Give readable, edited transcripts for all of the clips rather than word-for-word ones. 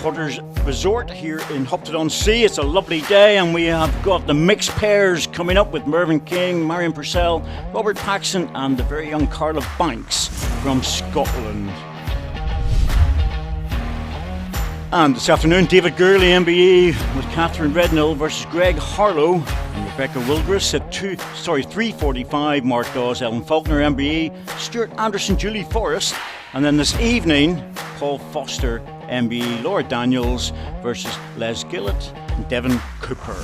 Putters Resort here in Hopton-on-Sea. It's a lovely day and we have got the mixed pairs coming up with Mervyn King, Marion Purcell, Robert Paxton and the very young Carla Banks from Scotland. And this afternoon, David Gurley, MBE, with Catherine Redknapp versus Greg Harlow and Rebecca Wilgris at 3:45. Mark Dawes, Ellen Faulkner, MBE, Stuart Anderson, Julie Forrest. And then this evening, Paul Foster, MBE, Laura Daniels versus Les Gillett and Devon Cooper.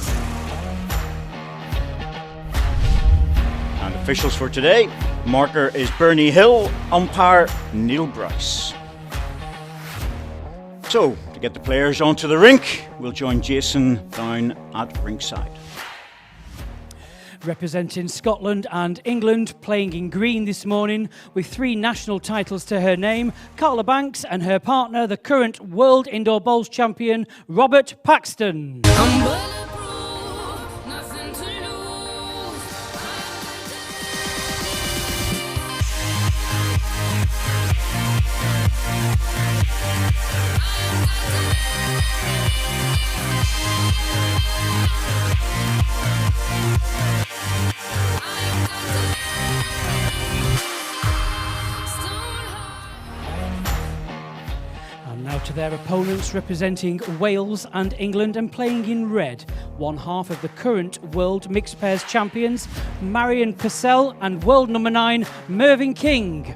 And officials for today, marker is Bernie Hill, umpire Neil Bryce. So, to get the players onto the rink, we'll join Jason down at ringside. Representing Scotland and England, playing in green this morning with 3 national titles to her name, Carla Banks and her partner, the current World Indoor Bowls champion, Robert Paxton. Now to their opponents, representing Wales and England and playing in red, one half of the current World Mixed Pairs champions, Marion Purcell, and world number 9, Mervyn King.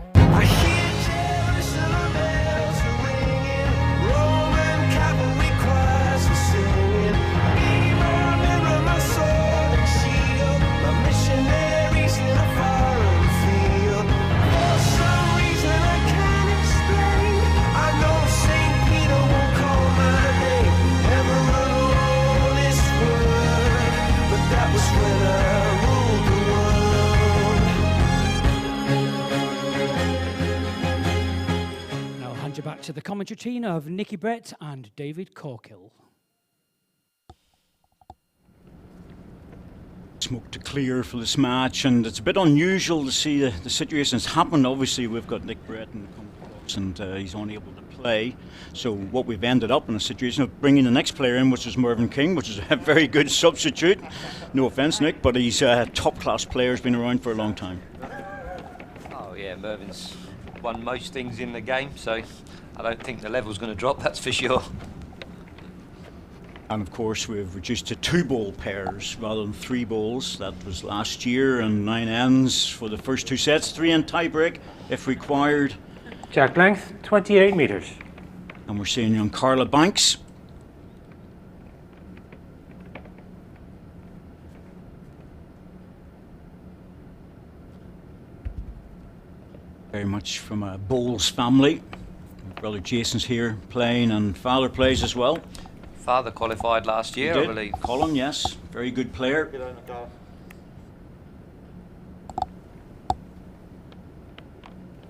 Back to the commentary team of Nicky Brett and David Corkill. Smoke to clear for this match, and it's a bit unusual to see the situations happen. Obviously, we've got Nick Brett and he's unable to play. So what we've ended up in a situation of bringing the next player in, which is Mervyn King, which is a very good substitute. No offence, Nick, but he's a top-class player, has been around for a long time. Oh yeah, Mervyn's won most things in the game, so I don't think the level's going to drop, that's for sure. And of course we've reduced to 2-ball pairs rather than 3 balls. That was last year, and 9 ends for the first 2 sets, 3-end tie-break if required. Jack length 28 metres. And we're seeing young Carla Banks. Very much from a bowls family. Brother Jason's here playing, and father plays as well. Father qualified last year, I believe. Colin, yes, very good player.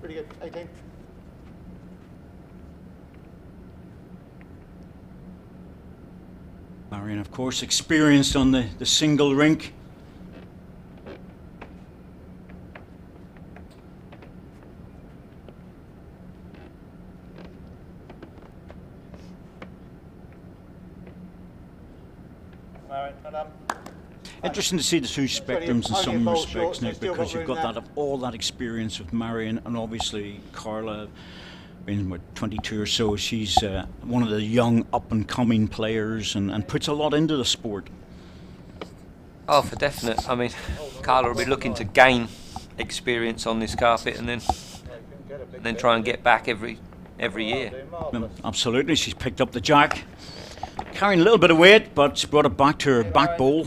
Pretty good, 18. Marion, of course, experienced on the single rink. Interesting to see the 2 spectrums in some respects, Nick, because you've got all that experience with Marion, and obviously Carla, being 22 or so, she's one of the young up-and-coming players and puts a lot into the sport. Oh, for definite. I mean, Carla will be looking to gain experience on this carpet and then try and get back every year. Absolutely, she's picked up the jack. Carrying a little bit of weight, but she brought it back to her back bowl.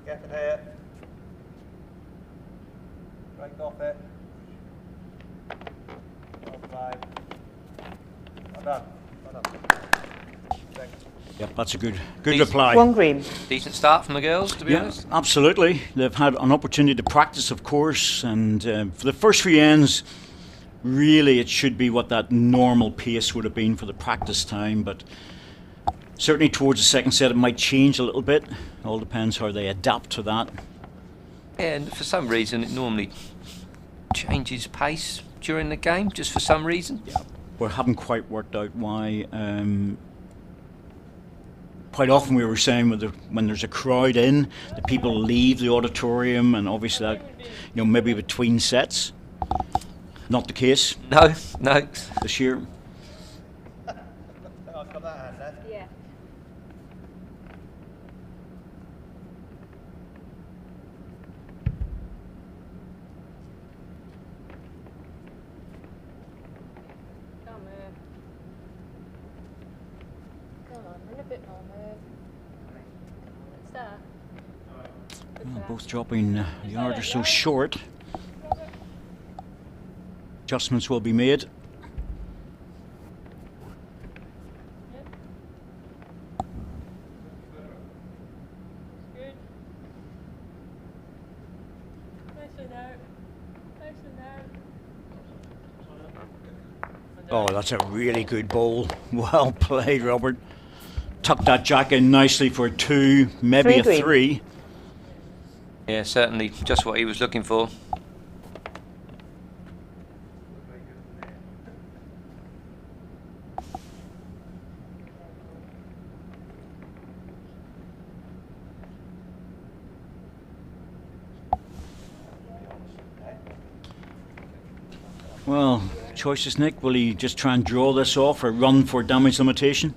Get it here. Break off it. Well done. Well done. Yep, that's a good reply. 1 green. Decent start from the girls, to be honest. Absolutely. They've had an opportunity to practice, of course, and for the first 3 ends, really it should be what that normal pace would have been for the practice time, but Certainly towards the second set it might change a little bit. All depends how they adapt to that. Yeah, and for some reason it normally changes pace during the game, just for some reason. Yeah. We haven't quite worked out why. Quite often we were saying when there's a crowd in, the people leave the auditorium, and obviously that, maybe between sets. Not the case. No. This year. I've got that hand there. Yeah. Come on. Come on, run a bit more, Merv. What's that? Well, both dropping a yard or so short. Adjustments will be made. Good. Nicely out. Oh, that's a really good bowl. Well played, Robert. Tucked that jack in nicely for a 2, maybe a 3. Yeah, certainly just what he was looking for. Well, choices, Nick. Will he just try and draw this off or run for damage limitation?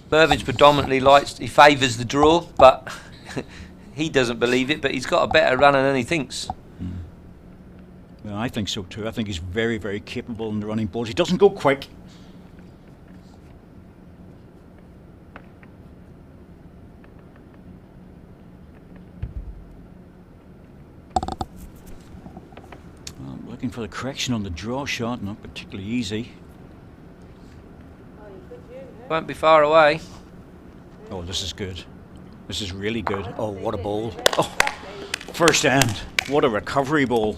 Mervin's predominantly he favours the draw, but he doesn't believe it, but he's got a better runner than he thinks. Well, I think so too. I think he's very, very capable in the running balls. He doesn't go quick. Well, I'm looking for the correction on the draw shot, not particularly easy. Won't be far away. Oh, this is good. This is really good. Oh, what a bowl. Oh, first end. What a recovery bowl.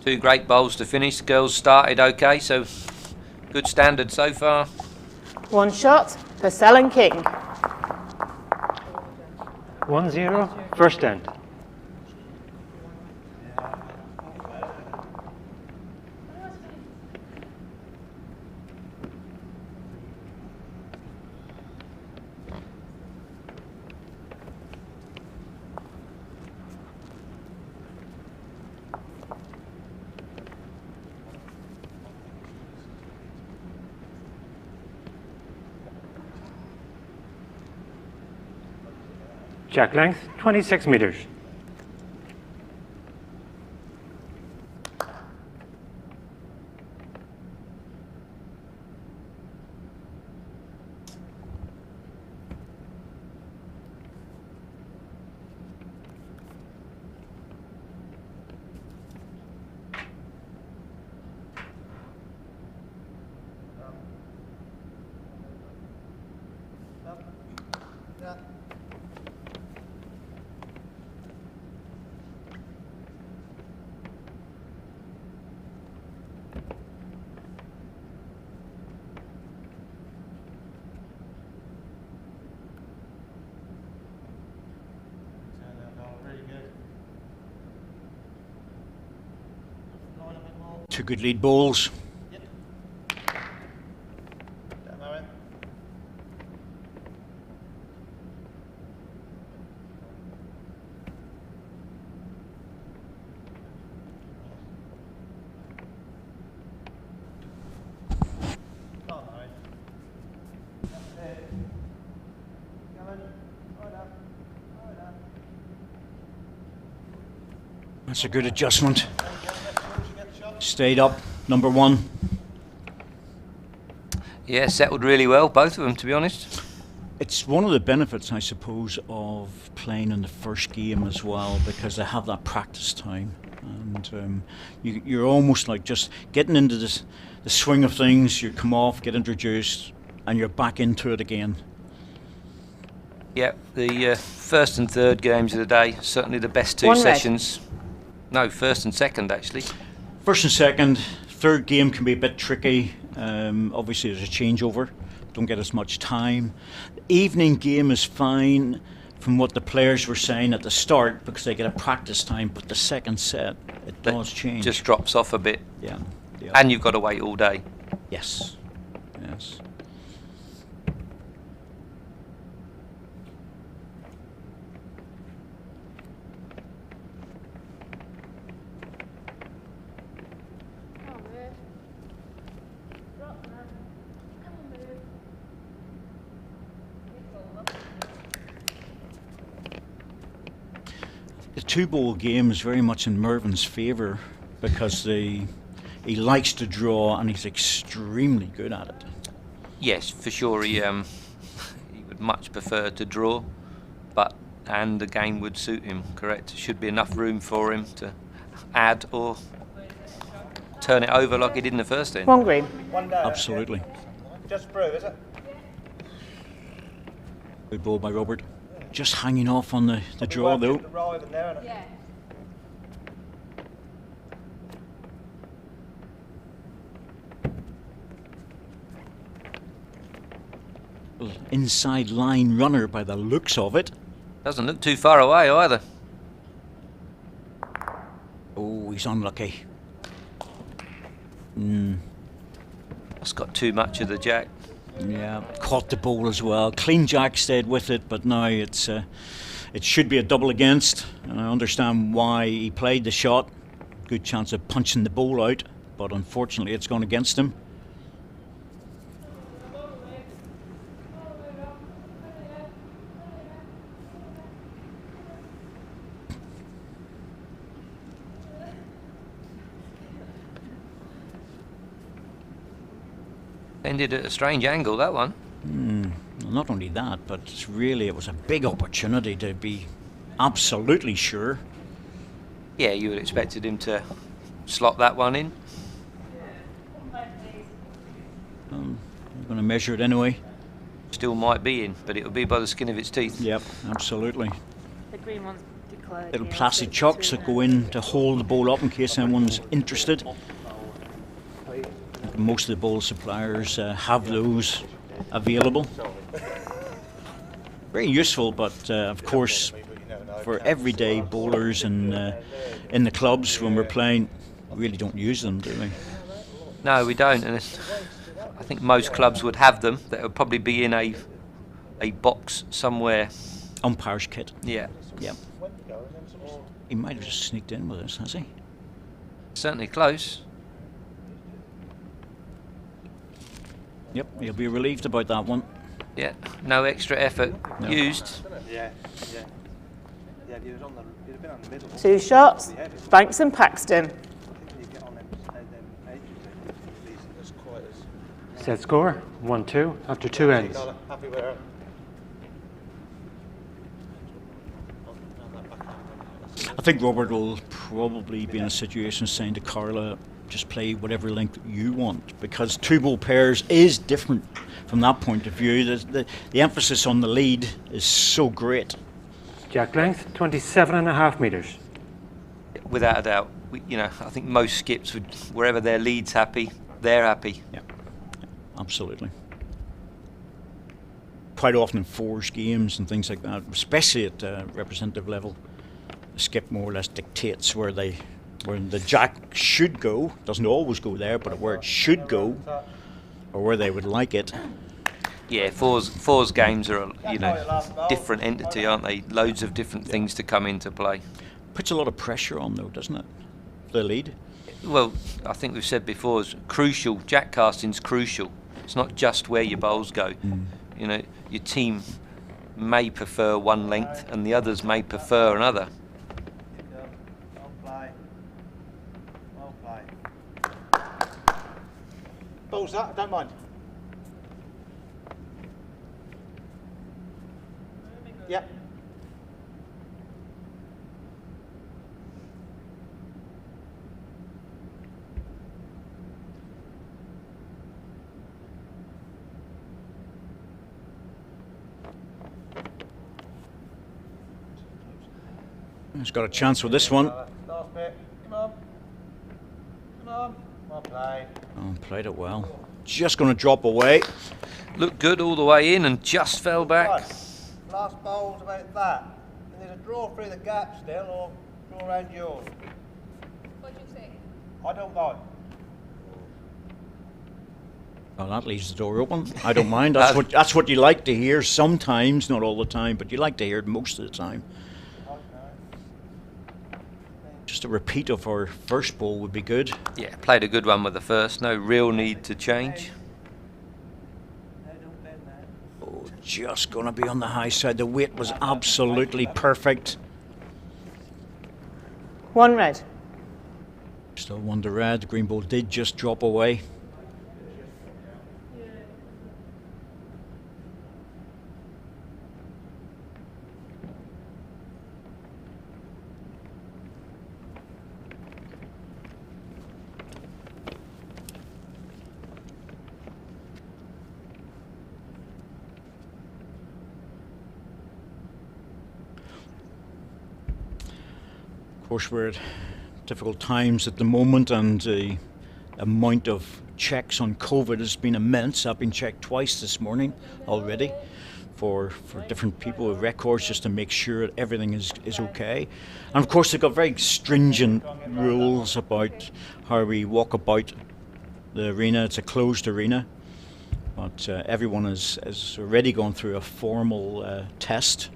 2 great bowls to finish. Girls started okay, so good standard so far. 1 shot, Purcell and King. 1-0, first end. Jack length, 26 meters. Yeah. Really good. Line a bit more. 2 good lead bowls. Yep. Down there. Oh, no. That's it. Come on. Right up. Right up. That's a good adjustment. Stayed up, number 1. Yeah, settled really well, both of them, to be honest. It's one of the benefits, I suppose, of playing in the first game as well, because they have that practice time, and you're almost like just getting into the swing of things. You come off, get introduced, and you're back into it again. Yeah, the first and third games of the day, certainly the best 2 1 red. sessions. No, first and second, actually. First and second, third game can be a bit tricky. Obviously, there's a changeover don't get as much time. The evening game is fine from what the players were saying at the start because they get a practice time, but the second set, it does change. Just drops off a bit. Yeah. And you've got to wait all day. Yes. Yes. Come on, Merv. Drop, man. Come on, Merv. The two-ball game is very much in Mervyn's favour because he likes to draw and he's extremely good at it. Yes, for sure. He would much prefer to draw, and the game would suit him. Correct. Should be enough room for him to add or turn it over like he did in the first end. One green. One down. Absolutely. Just through, is it? Good ball by Robert. Just hanging off on the draw though. Yeah. Inside line runner by the looks of it. Doesn't look too far away either. Oh, he's unlucky. It's got too much of the jack. Yeah, caught the ball as well. Clean jack stayed with it, but now it should be a double against. And I understand why he played the shot. Good chance of punching the ball out, but unfortunately it's gone against him. Ended at a strange angle, that one. Not only that, but it was a big opportunity to be absolutely sure. Yeah, you would have expected him to slot that one in. I'm going to measure it anyway. Still might be in, but it'll be by the skin of its teeth. Yep, absolutely. The green one's declared. Little plastic chocks that go in to hold the ball up in case anyone's interested. Most of the ball suppliers have those available. Very useful, but of course for everyday bowlers and in the clubs when we're playing, we really don't use them, do we? No, we don't, and I think most clubs would have them. That would probably be in a box somewhere. Umpire's kit. Yeah. Yep. He might have just sneaked in with us, has he? Certainly close. Yep, he'll be relieved about that one. Yeah, no extra effort used. Yeah. If you was on you'd have been on the middle. Two shots. Banks and Paxton. You get on them edges, as quite as. Set score 1-2 after 2 ends. Happy with her. I think Robert will probably be in a situation saying to Carla, just play whatever length you want, because two-ball pairs is different from that point of view. The emphasis on the lead is so great. Jack length 27.5 meters. Without a doubt. I think most skips would, wherever their lead's happy, they're happy. Yeah, absolutely. Quite often in fours games and things like that, especially at representative level, the skip more or less dictates where the jack should go. Doesn't always go there, but where it should go, or where they would like it. Yeah, fours games are different entity, aren't they? Loads of different things to come into play. Puts a lot of pressure on though, doesn't it? The lead. Well, I think we've said before, it's crucial. Jack casting's crucial. It's not just where your bowls go. Your team may prefer one length, and the others may prefer another. Well play. Balls that, I don't mind. Yeah. He's got a chance with this one. Last bit. Come on. Come on. Well played. Oh, played it well. Just going to drop away. looked good all the way in and just fell back. Last bowl's about that. And there's a draw through the gap still, or draw around yours. What do you think? I don't mind. Well, that leaves the door open. I don't mind. That's what you like to hear sometimes, not all the time, but you like to hear it most of the time. Just a repeat of our first ball would be good. Yeah, played a good one with the first. No real need to change. Oh, just going to be on the high side. The weight was absolutely perfect. 1 red. Still 1 to red. The green ball did just drop away. Of course, we're at difficult times at the moment, and the amount of checks on COVID has been immense. I've been checked twice this morning already for different people with records, just to make sure that everything is okay. And of course, they've got very stringent rules about how we walk about the arena. It's a closed arena, but everyone has already gone through a formal test.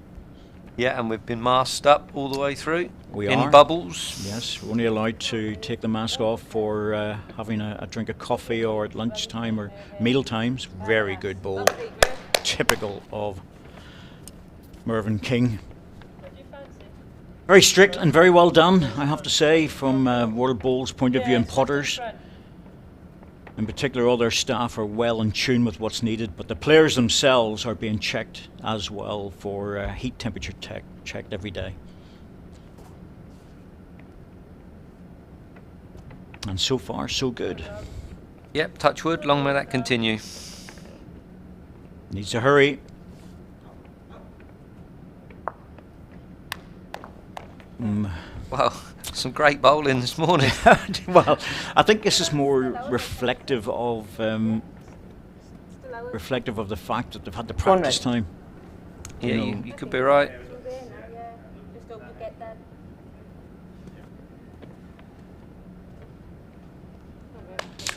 Yeah, and we've been masked up all the way through. We in are. Bubbles. Yes, we're only allowed to take the mask off for having a drink of coffee or at lunchtime or meal times. Very good bowl. Typical of Mervyn King. Very strict and very well done, I have to say, from World Bowl's point of view, and Potters. In particular, all their staff are well in tune with what's needed, but the players themselves are being checked as well for heat temperature checked every day. And so far, so good. Yep, touch wood, long may that continue. Needs to hurry. Well, some great bowling this morning. Well, I think this is more reflective of the fact that they've had the practice time. Yeah, you could be right. Just hope you get that.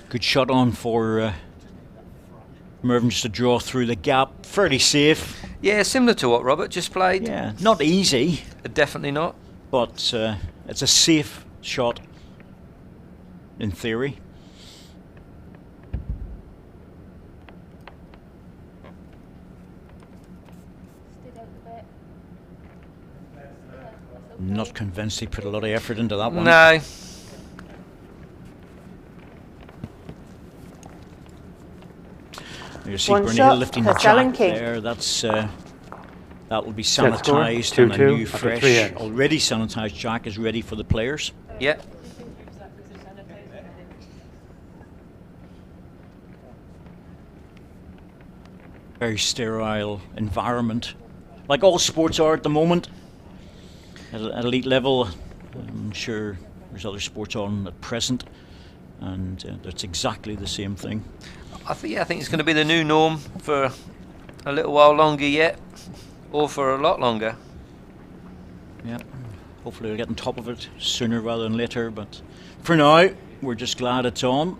Good shot on for Mervyn, just to draw through the gap. Fairly safe. Yeah, similar to what Robert just played. Yeah, not easy, Definitely not. but it's a safe shot in theory. Stood out a bit. I'm not convinced he put a lot of effort into that one. No. You see One Bernie shot, lifting the Purcell and jack King. there. That's that will be Set score, sanitised, and a 2-2 new, after fresh, 3 ends. already sanitised jack is ready for the players. Yeah. Very sterile environment, like all sports are at the moment. At elite level, I'm sure there's other sports on at present, and that's exactly the same thing. I think it's going to be the new norm for a little while longer yet, or for a lot longer. Yeah, hopefully we'll get on top of it sooner rather than later, but for now, we're just glad it's on.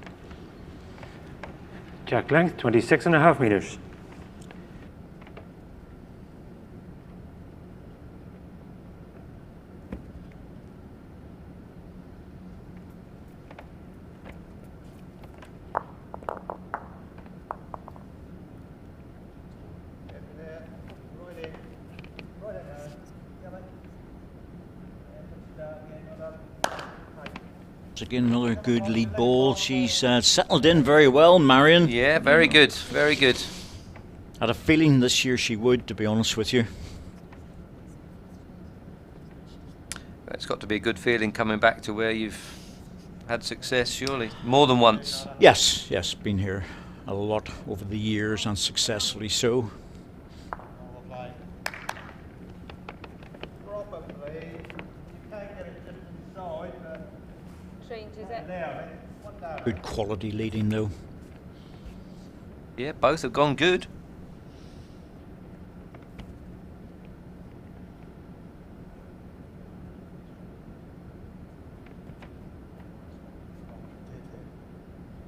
Jack length 26.5 meters. Again, another good lead ball. She's settled in very well, Marion. Yeah, very good, very good. Had a feeling this year she would, to be honest with you. It's got to be a good feeling coming back to where you've had success, surely. More than once. Yes, been here a lot over the years, and successfully so. Probably, you can't get it just inside, but Changes it. there, what now? Good quality leading though. Yeah, both have gone good.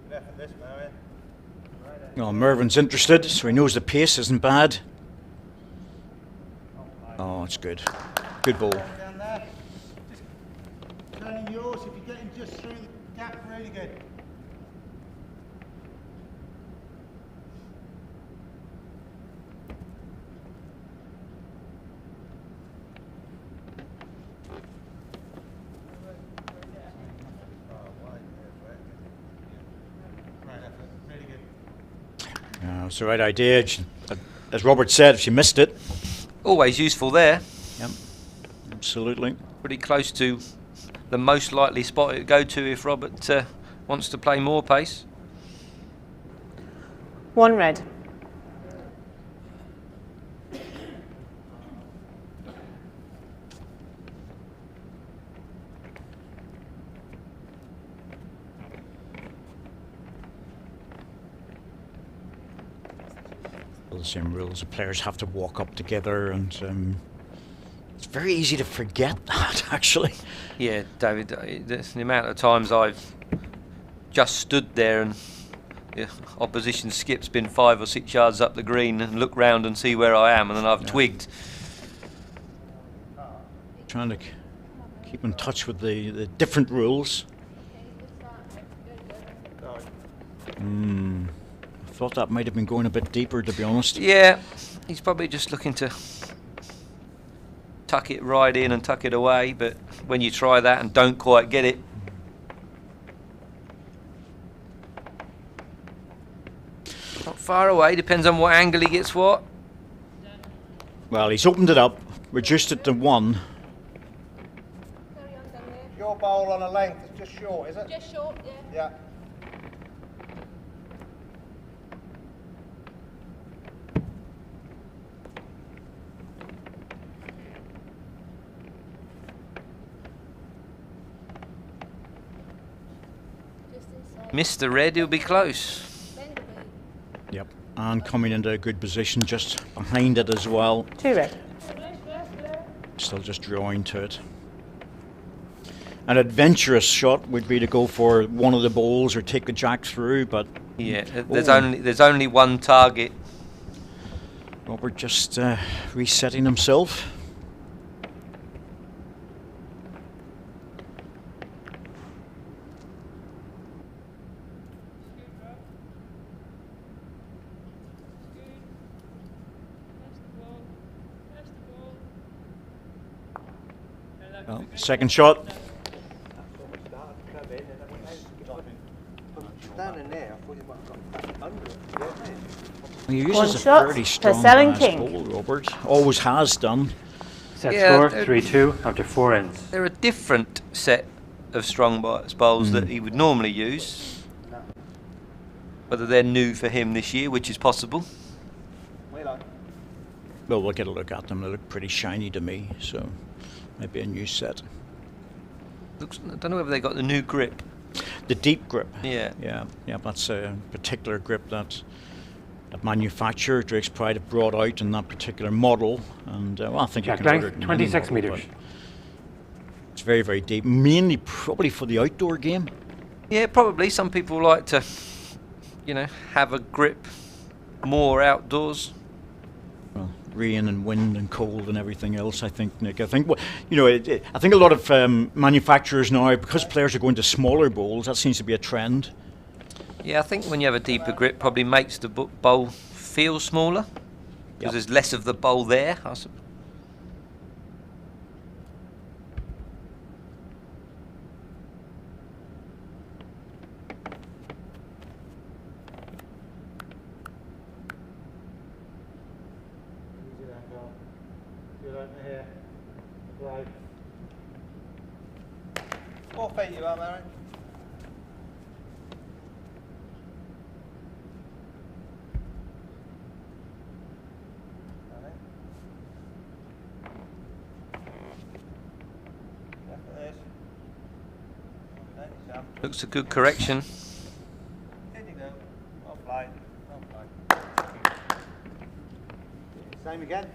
Good effort this, Marion. Oh, Mervin's interested, so he knows the pace isn't bad. Oh, it's good. Good ball. Down there. Just turning yours, if you're getting just through the gap, really good. It's the right idea. As Robert said, she missed it. Always useful there. Yep, absolutely. Pretty close to the most likely spot it would go to if Robert wants to play more pace. 1 red. The same rules. The players have to walk up together, and it's very easy to forget that, actually. Yeah, David, the amount of times I've just stood there and the opposition skip's been 5 or 6 yards up the green and look round and see where I am, and then I've twigged. Trying to keep in touch with the different rules. I thought that might have been going a bit deeper, to be honest. Yeah, he's probably just looking to tuck it right in and tuck it away, but when you try that and don't quite get it, not far away, depends on what angle he gets what. Well, he's opened it up, reduced it to 1. Your bowl on a length is just short, is it? Just short, yeah. Yeah. Missed the red, he'll be close. Yep, and coming into a good position just behind it as well. 2 red. Still just drawing to it. An adventurous shot would be to go for one of the bowls or take the jack through, but Yeah, there's only one target. Robert just resetting himself. Well, second shot. Standing there, I thought you might have got under it. He uses One a shot, fairly strong Purcell and fast king. bowl, Robert. Always has done. Set Yeah, score they're- 3-2 after 4 ends. They're a different set of strong bowls that he would normally use. Whether they're new for him this year, which is possible. Well, we'll get a look at them. They look pretty shiny to me, so maybe a new set. Looks, I don't know whether they got the new grip. The deep grip. Yeah. Yeah, that's a particular grip that manufacturer Drake's Pride have brought out in that particular model, and well, I think you Jack can order length, it in 26 any model, meters. but it's very, very deep. Mainly, probably for the outdoor game. Yeah, probably. Some people like to, have a grip more outdoors. Well, rain and wind and cold and everything else. I think, Nick. I think I think a lot of manufacturers now, because players are going to smaller bowls, that seems to be a trend. Yeah, I think when you have a deeper grip, probably makes the bowl feel smaller because there's less of the bowl there. Here. 4 feet you are, Mary. Looks a good correction. There you go. Offline. Offline. Same again.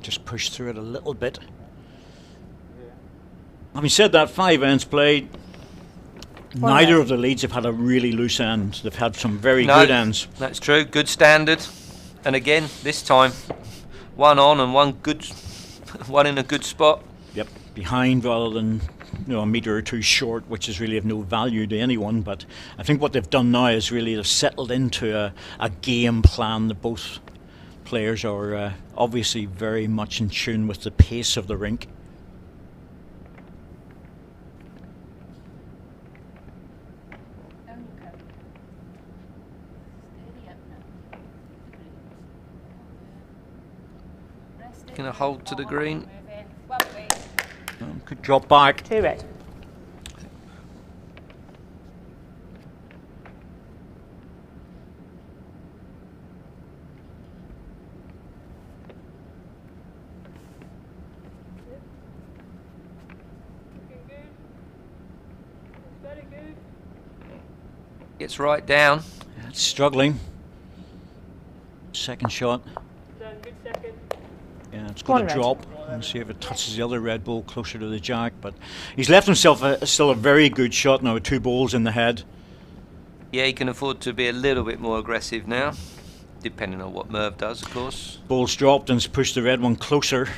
Just push through it a little bit. Having said that, 5 ends played. Neither of the leads have had a really loose end. They've had some very good ends. That's true. Good standard. And again, this time, one on and one good, one in a good spot. Yep, behind rather than a metre or two short, which is really of no value to anyone. But I think what they've done now is really they've settled into a game plan that both players are obviously very much in tune with the pace of the rink. Gonna hold to the green. Could drop back. 2 red. Gets right down. It's struggling. Second shot. Yeah, it's going to drop and see if it touches the other red ball closer to the jack. But he's left himself still a very good shot now with 2 balls in the head. Yeah, he can afford to be a little bit more aggressive now, depending on what Merv does, of course. Ball's dropped and it's pushed the red one closer.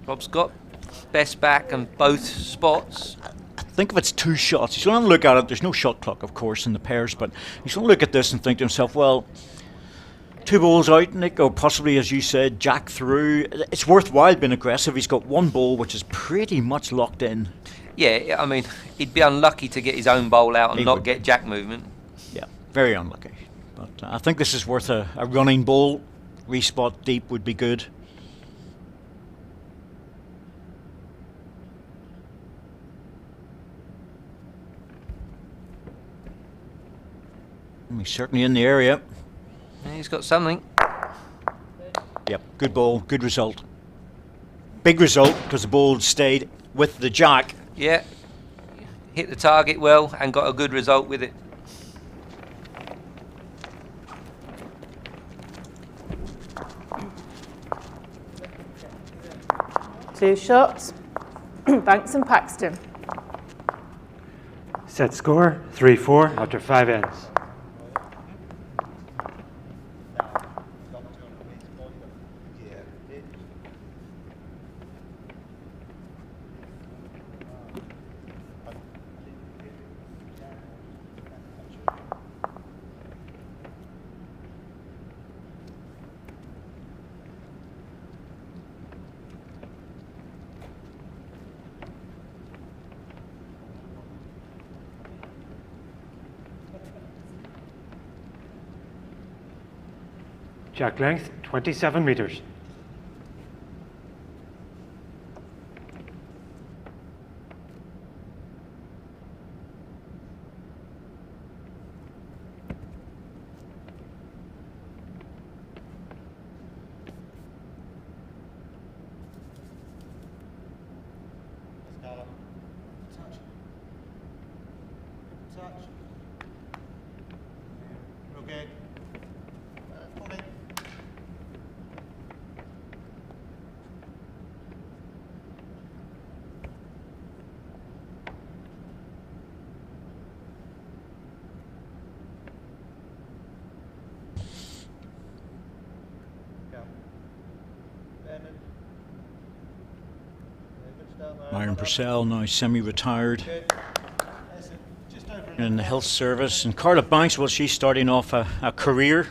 Rob's got best back and both spots. I think if it's 2 shots, he's going to look at it. There's no shot clock, of course, in the pairs, but he's going to look at this and think to himself, well, 2 balls out, Nick, or possibly, as you said, jack through. It's worthwhile being aggressive. He's got 1 ball, which is pretty much locked in. Yeah, I mean, he'd be unlucky to get his own bowl out and He not would. get jack movement. Yeah, very unlucky. But I think this is worth a running ball. Respot deep would be good. He's certainly in the area. Yeah, he's got something. Yep, good ball, good result. Big result because the ball stayed with the jack. Yeah, hit the target well and got a good result with it. Two shots. Banks and Paxton. Set score 3-4 after 5 ends. Jack length 27 meters. Okay. Hold it. Myron Purcell now semi-retired in the health service, and Carla Banks, well, she's starting off a career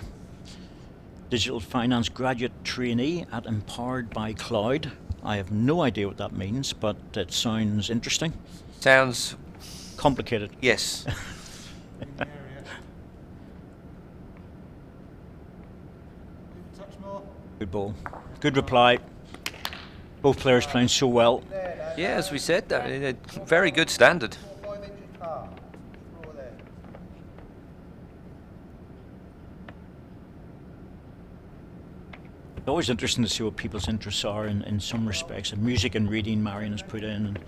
digital finance graduate trainee at Empowered by Cloud. I have no idea what that means, but it sounds interesting. Sounds Complicated. yes. Good ball. Good reply. Both players playing so well. Yeah, as we said, a very good standard. 5 inches par. Draw there. It's always interesting to see what people's interests are in some respects. And music and reading, Marion has put in, and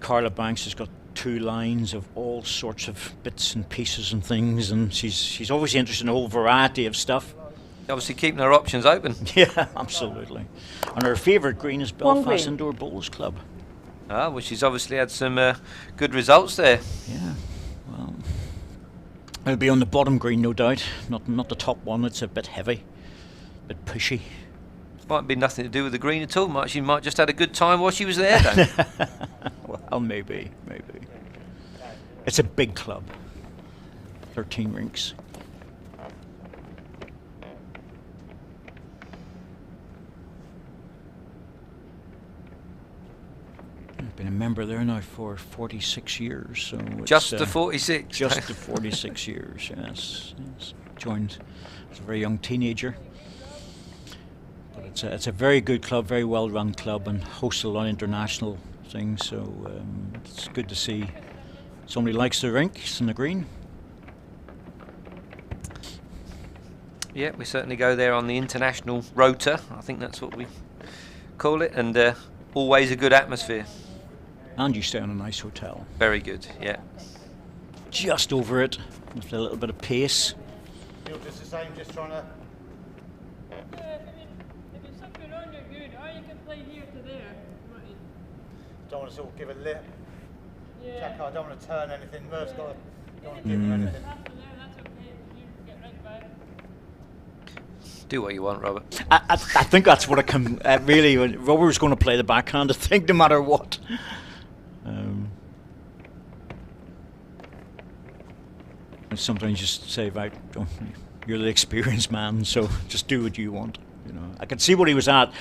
Carla Banks has got 2 lines of all sorts of bits and pieces and things, and she's obviously interested in a whole variety of stuff. Obviously keeping her options open. Yeah, absolutely. And her favourite green is One Belfast green. Indoor Bowls Club. Ah, well, she's obviously had some good results there. Yeah, well, it'll be on the bottom green, no doubt. Not the top one. It's a bit heavy, a bit pushy. Might be nothing to do with the green at all. She might just had a good time while she was there, Dan. Well, maybe. It's a big club. 13 rinks. I've been a member there now for 46 years, so it's, Just the 46. Just the 46 years, yes. Joined as a very young teenager. But it's a very good club, very well run club, and hosts a lot of international things, so it's good to see somebody likes the rinks and the green. Yeah, we certainly go there on the international rota. I think that's what we call it, and always a good atmosphere. And you stay in a nice hotel. Very good, yeah. Just over it, with a little bit of pace. Feel just the same, just trying to. If it's something on, you're good. Or you can play here to there. Don't want to sort of give a lip. Yeah. Jack, I don't want to turn anything. Merv's got to. Don't want to give him anything. That's okay. You get right back. Do what you want, Robert. I think that's what it can really. Robert was going to play the backhand, I think, no matter what. And sometimes just say, right, you're the experienced man, so just do what you want. You know, I could see what he was at.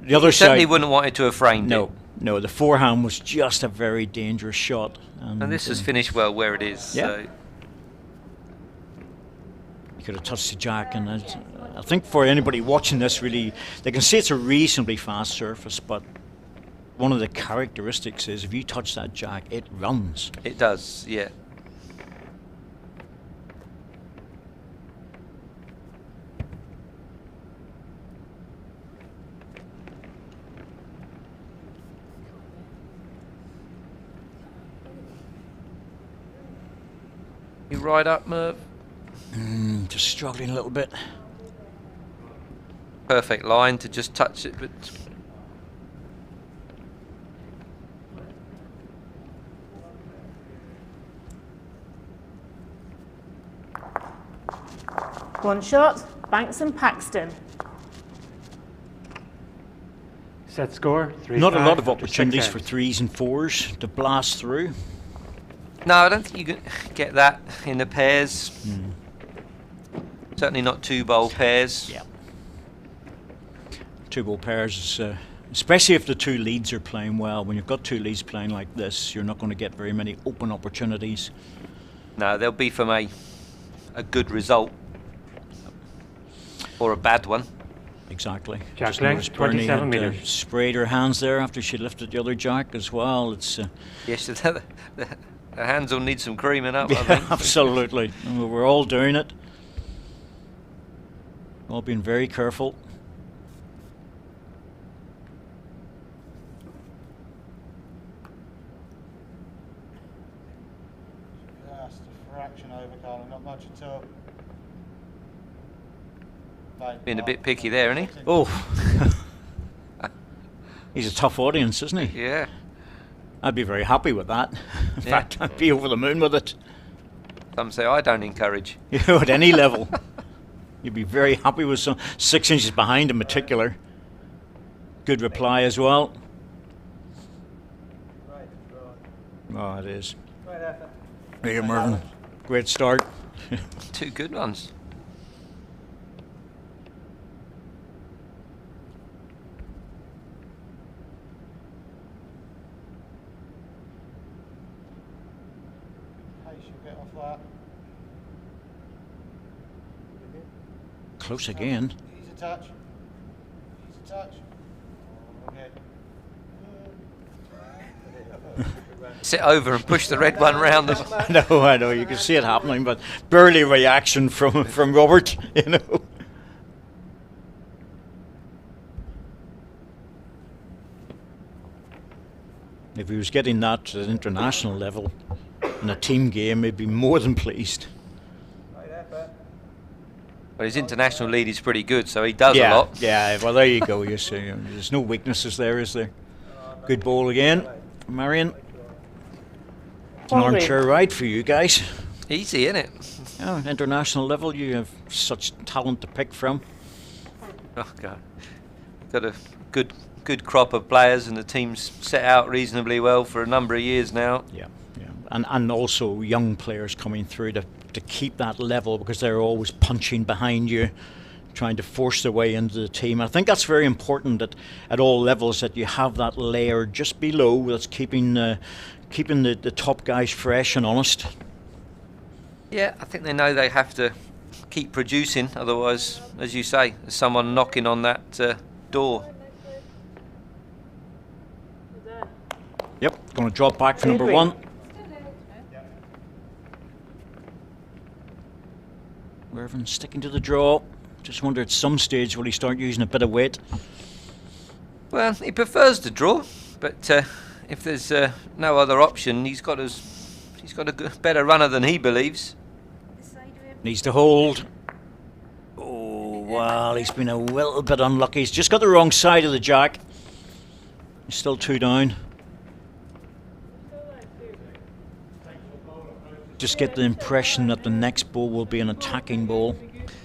The other Certainly side, wouldn't want it to have framed it. no, the forehand was just a very dangerous shot. And this has finished well where it is. Yeah. So. You could have touched the jack, and I think for anybody watching this, really, they can see it's a reasonably fast surface, but one of the characteristics is if you touch that jack, it runs. It does, yeah. You ride up, Merv? Just struggling a little bit. Perfect line to just touch it, but One shot, Banks and Paxton. Set score, 3-5. Not a lot of after 6 opportunities for ends. 3s and 4s to blast through. no, I don't think you can get that in the pairs. Certainly not 2-bowl pairs. Yeah. 2-ball pairs is, especially if the 2 leads are playing well. When you've got 2 leads playing like this, you're not going to get very many open opportunities. No, they'll be from a good result or a bad one. Exactly. Jack Just length, noticed Bernie 27 had, metres. sprayed her hands there after she lifted the other jack as well. It's Yes, the hands will need some creaming up, I yeah, think. absolutely. We're all doing it. All being very careful. Just a fraction over, Carla. Not much at all. Mate, Being a bit picky there, isn't he? Oh, he's a tough audience, isn't he? Yeah. I'd be very happy with that. In Yeah. fact, I'd be over the moon with it. Some say I don't encourage. You know, at any level, you'd be very happy with some 6 inches behind in particular. Good reply as well. Right, right. Oh, it is. Great effort. There you go, Mervyn. Great start. 2 good ones. Hey, she'll get off that. Close again. Easy touch. Easy touch. Okay. sit over and push the red one round them. I know, you can see it happening, but barely reaction from Robert, you know. If he was getting that at international level in a team game, he'd be more than pleased. But his international lead is pretty good, so he does a Yeah, lot. yeah. Well, there you go. You see, there's no weaknesses there, is there? Good ball again, Marion. It's an armchair ride for you guys. Easy, isn't it? Yeah, international level, you have such talent to pick from. Oh God, got a good crop of players, and the team's set out reasonably well for a number of years now. Yeah, yeah, and also young players coming through to keep that level, because they're always punching behind you, trying to force their way into the team. I think that's very important at all levels, that you have that layer just below that's keeping the top guys fresh and honest. Yeah, I think they know they have to keep producing, otherwise, as you say, there's someone knocking on that door. Yep, going to drop back for number one. Mervyn sticking to the draw. Just wonder at some stage will he start using a bit of weight. Well, he prefers to draw, but if there's no other option, he's got a better runner than he believes. Needs to hold. Oh, well, he's been a little bit unlucky. He's just got the wrong side of the jack. He's still 2 down. Just get the impression that the next ball will be an attacking ball.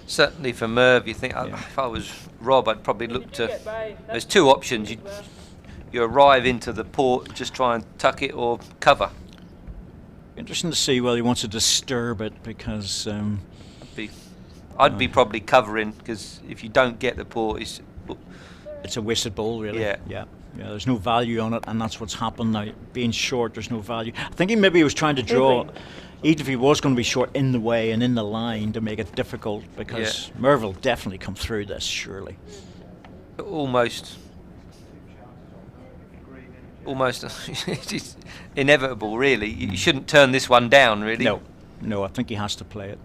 Certainly for Merv, you think, if I was Rob, I'd probably look to... There's 2 options. You arrive into the port, just try and tuck it or cover. Interesting to see whether he wants to disturb it, because... I'd be probably covering, because if you don't get the port, it's a wasted ball, really. Yeah. Yeah, there's no value on it, and that's what's happened now. Being short, there's no value. I think he was trying to draw, even if he was going to be short, in the way and in the line to make it difficult, because Merv will definitely come through this, surely. Almost it's inevitable, really. You shouldn't turn this one down, really. No, I think he has to play it.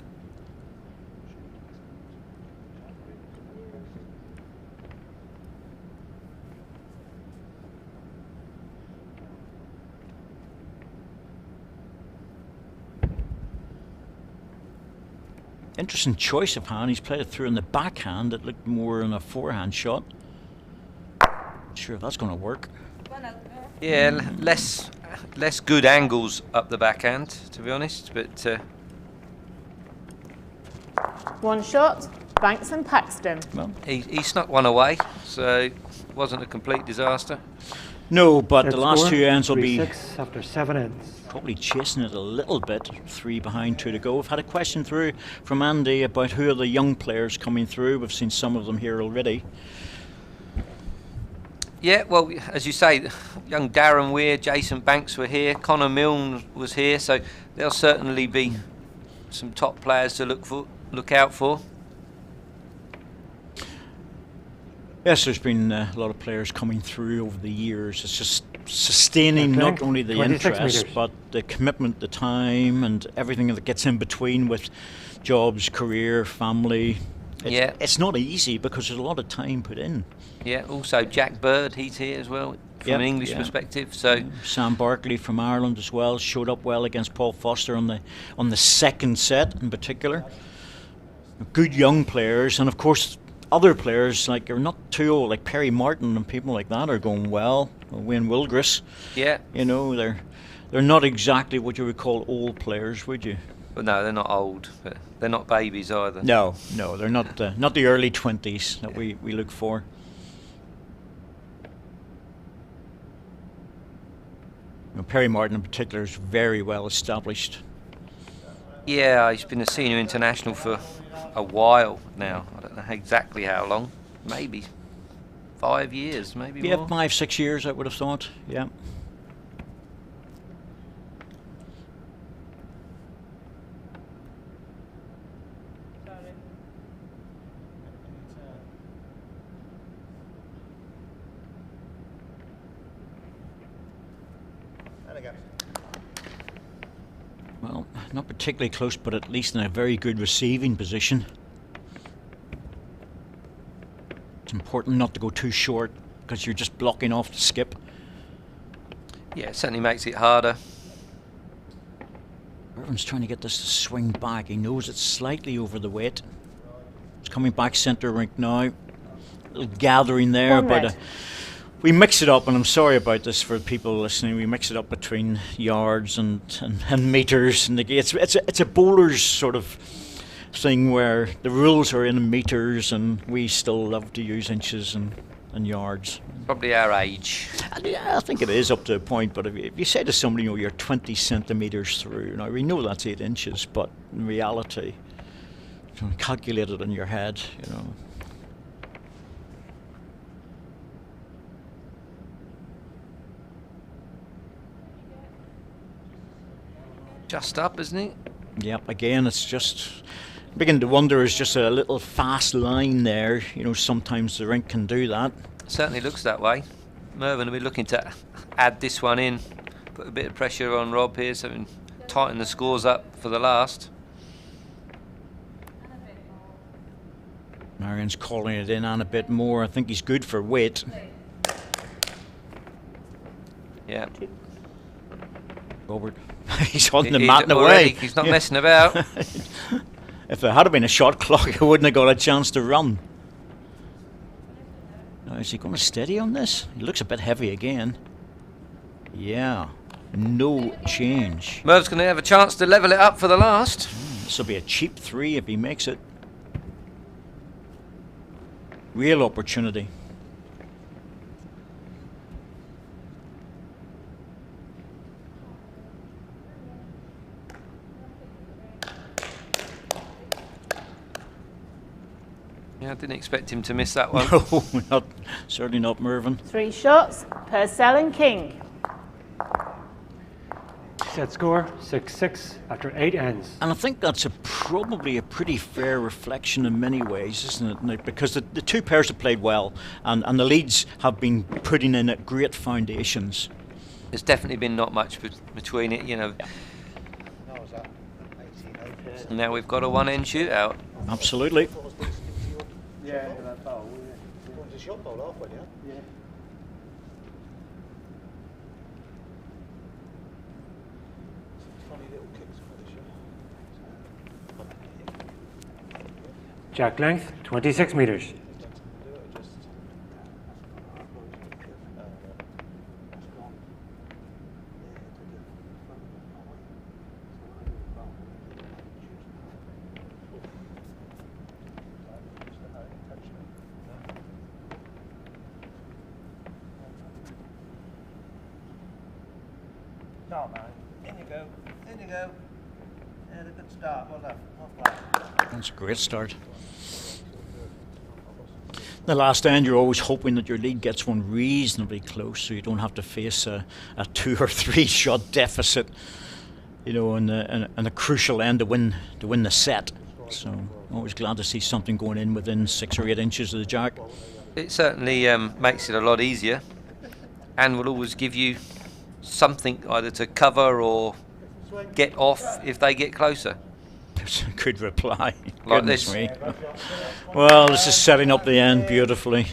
Interesting choice of hand. He's played it through in the backhand. It looked more in a forehand shot. Sure if that's going to work. Yeah, less good angles up the backhand, to be honest. But One shot, Banks and Paxton. Well, he snuck one away, so it wasn't a complete disaster. no, but Set the last score, 2 ends will be 3-6 after 7 ends. probably chasing it a little bit. 3 behind, 2 to go. We've had a question through from Andy about who are the young players coming through. We've seen some of them here already. Yeah, well, as you say, young Darren Weir, Jason Banks were here, Connor Milne was here, so there'll certainly be some top players to look out for. Yes, there's been a lot of players coming through over the years. It's just sustaining Okay. not only the 26 interest, meters. but the commitment, the time, and everything that gets in between with jobs, career, family. It's not easy because there's a lot of time put in. Yeah, also Jack Bird, he's here as well, from an English perspective. So Sam Barkley from Ireland as well showed up well against Paul Foster on the second set in particular. Good young players, and of course other players like are not too old, like Perry Martin and people like that are going well. Wayne Wilgris. yeah, You know, they're not exactly what you would call old players, would you? but no, they're not old, but they're not babies either. No, they're not the early 20s that we look for. Perry Martin in particular is very well established. Yeah, he's been a senior international for a while now. I don't know exactly how long. Maybe 5 years, maybe more. 5-6 years I would have thought. Yeah. not particularly close, but at least in a very good receiving position. It's important not to go too short because you're just blocking off the skip. Yeah, it certainly makes it harder. Mervyn's trying to get this to swing back. He knows it's slightly over the weight. It's coming back centre rink now. A little gathering there, One but red. we mix it up, and I'm sorry about this for people listening. We mix it up between yards and meters, and it's a bowler's sort of thing where the rules are in meters, and we still love to use inches and yards. Probably our age. And yeah, I think it is up to a point, but if you say to somebody, you know, you're 20 centimetres through, now we know that's 8 inches, but in reality, you know, calculate it in your head, you know. Just up, isn't it? Yep, again, it's just begin to wonder, is just a little fast line there. You know, sometimes the rink can do that. Certainly looks that way. Mervyn will be looking to add this one in, put a bit of pressure on Rob here, so we can tighten the scores up for the last. Marion's calling it in and a bit more. I think he's good for weight. Yeah. Robert, he's on the He- mat and already, away. He's not Yeah. messing about. If there had been a shot clock, I wouldn't have got a chance to run. Now, is he going to steady on this? He looks a bit heavy again. Yeah, no change. Merv's going to have a chance to level it up for the last. This will be a cheap 3 if he makes it. Real opportunity. Yeah, I didn't expect him to miss that one. No, certainly not Mervyn. 3 shots, Purcell and King. Set score 6-6 after 8 ends. And I think that's probably a pretty fair reflection in many ways, isn't it, Nick? Because the two pairs have played well, and the leads have been putting in at great foundations. There's definitely been not much between it, you know. No, was that 18 Now we've got a one-end shootout. Absolutely. Yeah, that bowl. What was a shot bowl halfway, yeah? Yeah. Funny little kicks for the shot. Jack length 26 meters. No, man. In you go. In you go. Yeah, a good start. Well done. Not bad. That's a great start. The last end, you're always hoping that your lead gets one reasonably close, so you don't have to face a 2 or 3 shot deficit, you know, in a crucial end to win the set. So always glad to see something going in within 6 or 8 inches of the jack. It certainly makes it a lot easier, and will always give you something either to cover or get off if they get closer. That's a good reply. Like Goodness this. me. Well, this is setting up the end beautifully.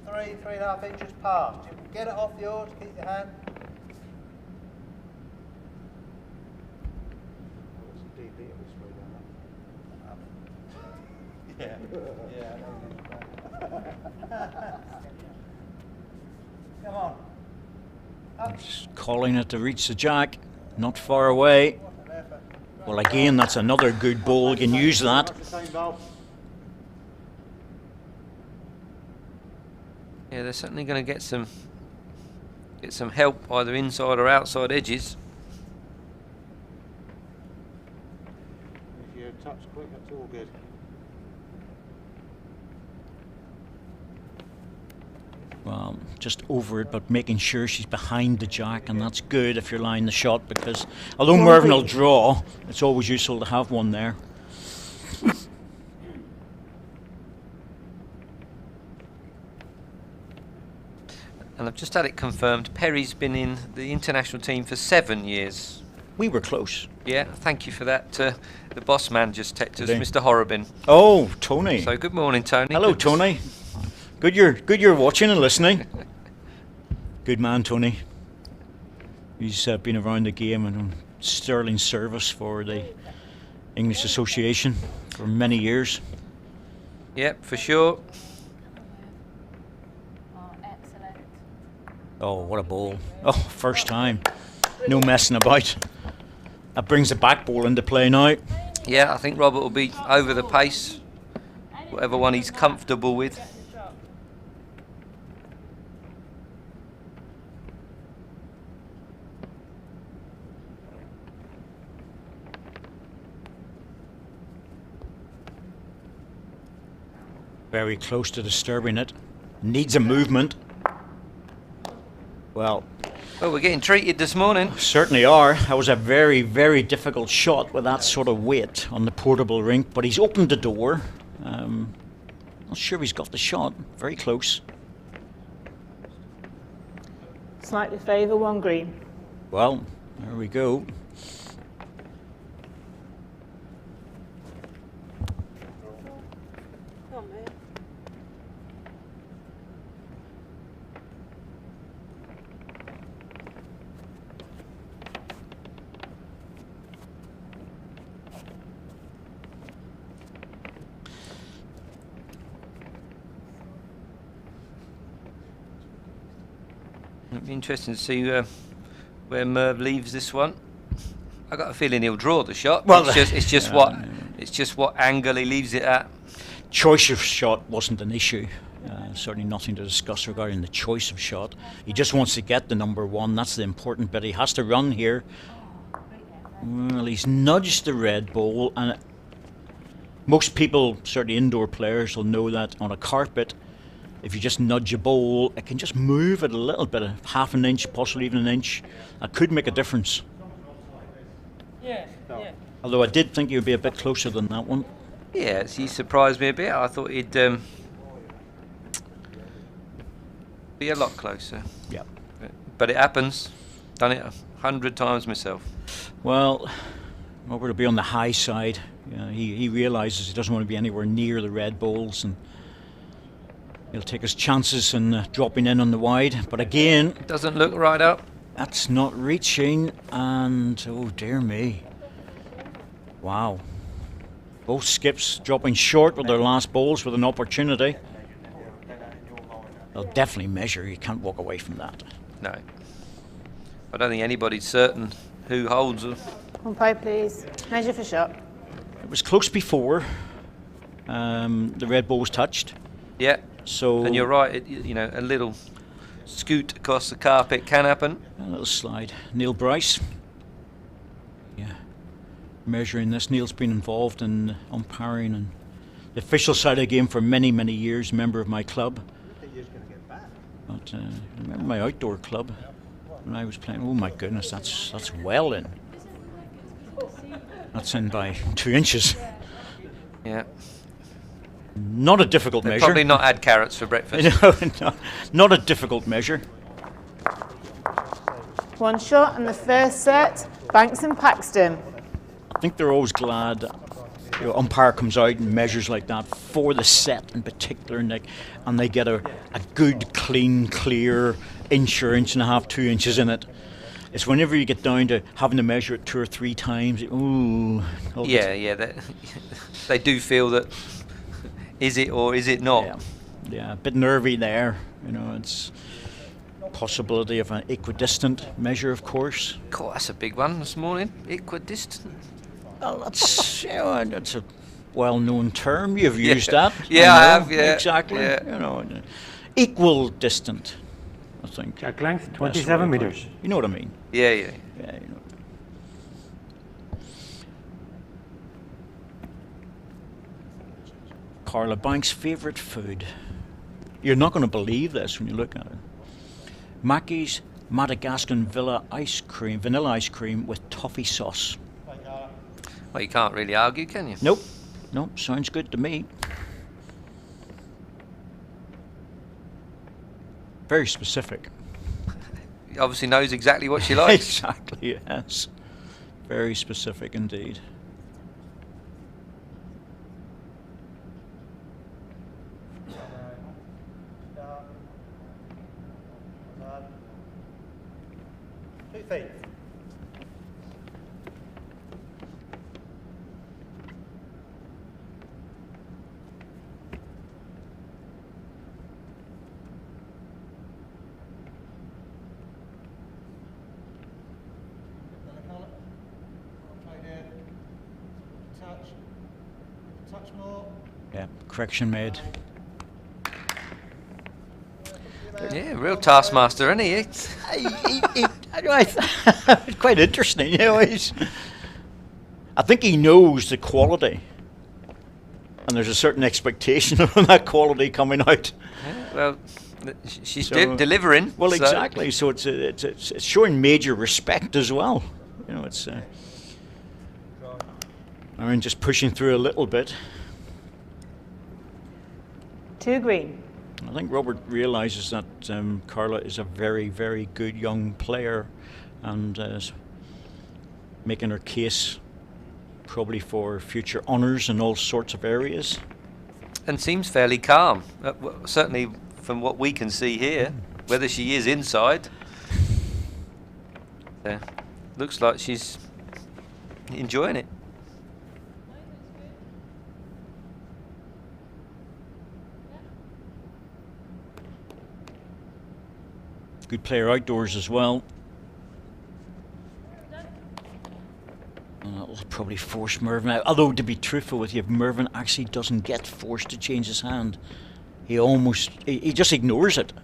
3.5 inches past. You can get it off yours, keep your hand. Yeah. Yeah. Come on. Just calling it to reach the jack. Not far away. Well, again, that's another good ball. You can use that. Yeah, they're certainly going to get some help either inside or outside edges. If you touch quick, that's all good. Well, just over it, but making sure she's behind the jack, and that's good if you're lying the shot, because although Mervyn will draw, it's always useful to have one there. And I've just had it confirmed, Perry's been in the international team for 7 years. We were close. Yeah, thank you for that. The boss man just texted us, Did he? Mr. Horrobin. Oh, Tony. So good morning, Tony. Hello, Good to s- Tony. Good you're watching and listening. Good man, Tony. He's been around the game and on sterling service for the English Association for many years. Yep, for sure. Oh, excellent. Oh, what a bowl. Oh, first time. No messing about. That brings the back ball into play now. Yeah, I think Robert will be over the pace, whatever one he's comfortable with. Very close to disturbing it. Needs a movement. Well, Well, we're getting treated this morning. certainly are. That was a very, very difficult shot with that sort of weight on the portable rink, but he's opened the door. Not sure he's got the shot. Very close. Slightly favour 1 green. Well, there we go. Come on, move. It'll be interesting to see where Merv leaves this one. I got a feeling he'll draw the shot. Well, it's just what angle he leaves it at. Choice of shot wasn't an issue. Certainly nothing to discuss regarding the choice of shot. He just wants to get the number 1. That's the important bit. He has to run here. Well, he's nudged the red ball, and most people, certainly indoor players, will know that on a carpet, if you just nudge a ball, it can just move it a little bit, a half an inch, possibly even an inch. That could make a difference. Although I did think he would be a bit closer than that one. Yes, he surprised me a bit. I thought he'd be a lot closer. Yeah. But it happens. Done it 100 times myself. Well, Robert will be on the high side. He realises he doesn't want to be anywhere near the red balls, and he'll take his chances in dropping in on the wide. But again, Doesn't look right up. that's not reaching, and oh dear me. Wow. Both skips dropping short with their last balls with an opportunity. They'll definitely measure. You can't walk away from that. No. I don't think anybody's certain who holds them. Umpire, please. Measure for shot. It was close before the red ball was touched. Yeah. So And you're right, a little scoot across the carpet can happen. a little slide. Neil Bryce. Yeah. Measuring this. Neil's been involved in umpiring and the official side of the game for many, many years. Member of my club. But I remember my outdoor club when I was playing. Oh my goodness, that's well in. That's in by 2 inches. Yeah. Not a difficult They've measure. probably not had carrots for breakfast. No, not a difficult measure. 1 shot and the first set. Banks and Paxton. I think they're always glad umpire comes out and measures like that for the set in particular, Nick, and they get a good, clean, clear inch or inch and a half, 2 inches in it. It's whenever you get down to having to measure it 2 or 3 times. Ooh. Yeah. They do feel that is it or is it not? Yeah, a bit nervy there. It's possibility of an equidistant measure, of course. God, that's a big one this morning. Equidistant. Well, that's that's a well-known term. You've used that. Yeah, I have. Yeah, exactly. yeah. Equal distant, I think. Jack length, That's 27 what I meters. thought. You know what I mean? Yeah. Yeah, Carla Banks' favourite food. You're not going to believe this when you look at it. Mackey's Madagascan vanilla ice cream with toffee sauce. Well, you can't really argue, can you? Nope, sounds good to me. Very specific. He obviously knows exactly what she likes. Exactly, yes. Very specific indeed. Start. 2 feet. Touch more. Yeah, correction made. Yeah, real taskmaster, isn't he? It's quite interesting, you know. I think he knows the quality, and there's a certain expectation of that quality coming out. Yeah, well, she's So- delivering. Well, so- exactly. So it's showing major respect as well. You know, it's. I mean, just pushing through a little bit. 2 green. I think Robert realises that Carla is a very, very good young player, and is making her case probably for future honours in all sorts of areas. And seems fairly calm, certainly from what we can see here. Whether she is inside, looks like she's enjoying it. Good player outdoors as well. And that'll probably force Mervyn out. Although, to be truthful with you, Mervyn actually doesn't get forced to change his hand. He just ignores it.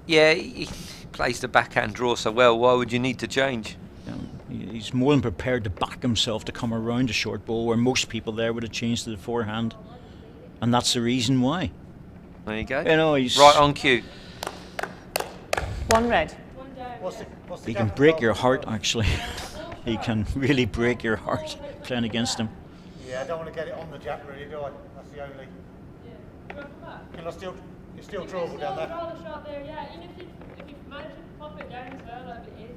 Yeah, he plays the backhand draw so well. Why would you need to change? You know, he's more than prepared to back himself to come around a short ball where most people there would have changed to the forehand. And that's the reason why. There you go. You know, he's Right on cue. 1 red. What's the He gap can of break goal? your heart, actually. He can really break your heart playing against him. Yeah, I don't want to get it on the jack really, do I? That's the only. Can I still? It's still drawable down there. Draw the shot there, yeah. Even if you manage to pop it down as well, like it is.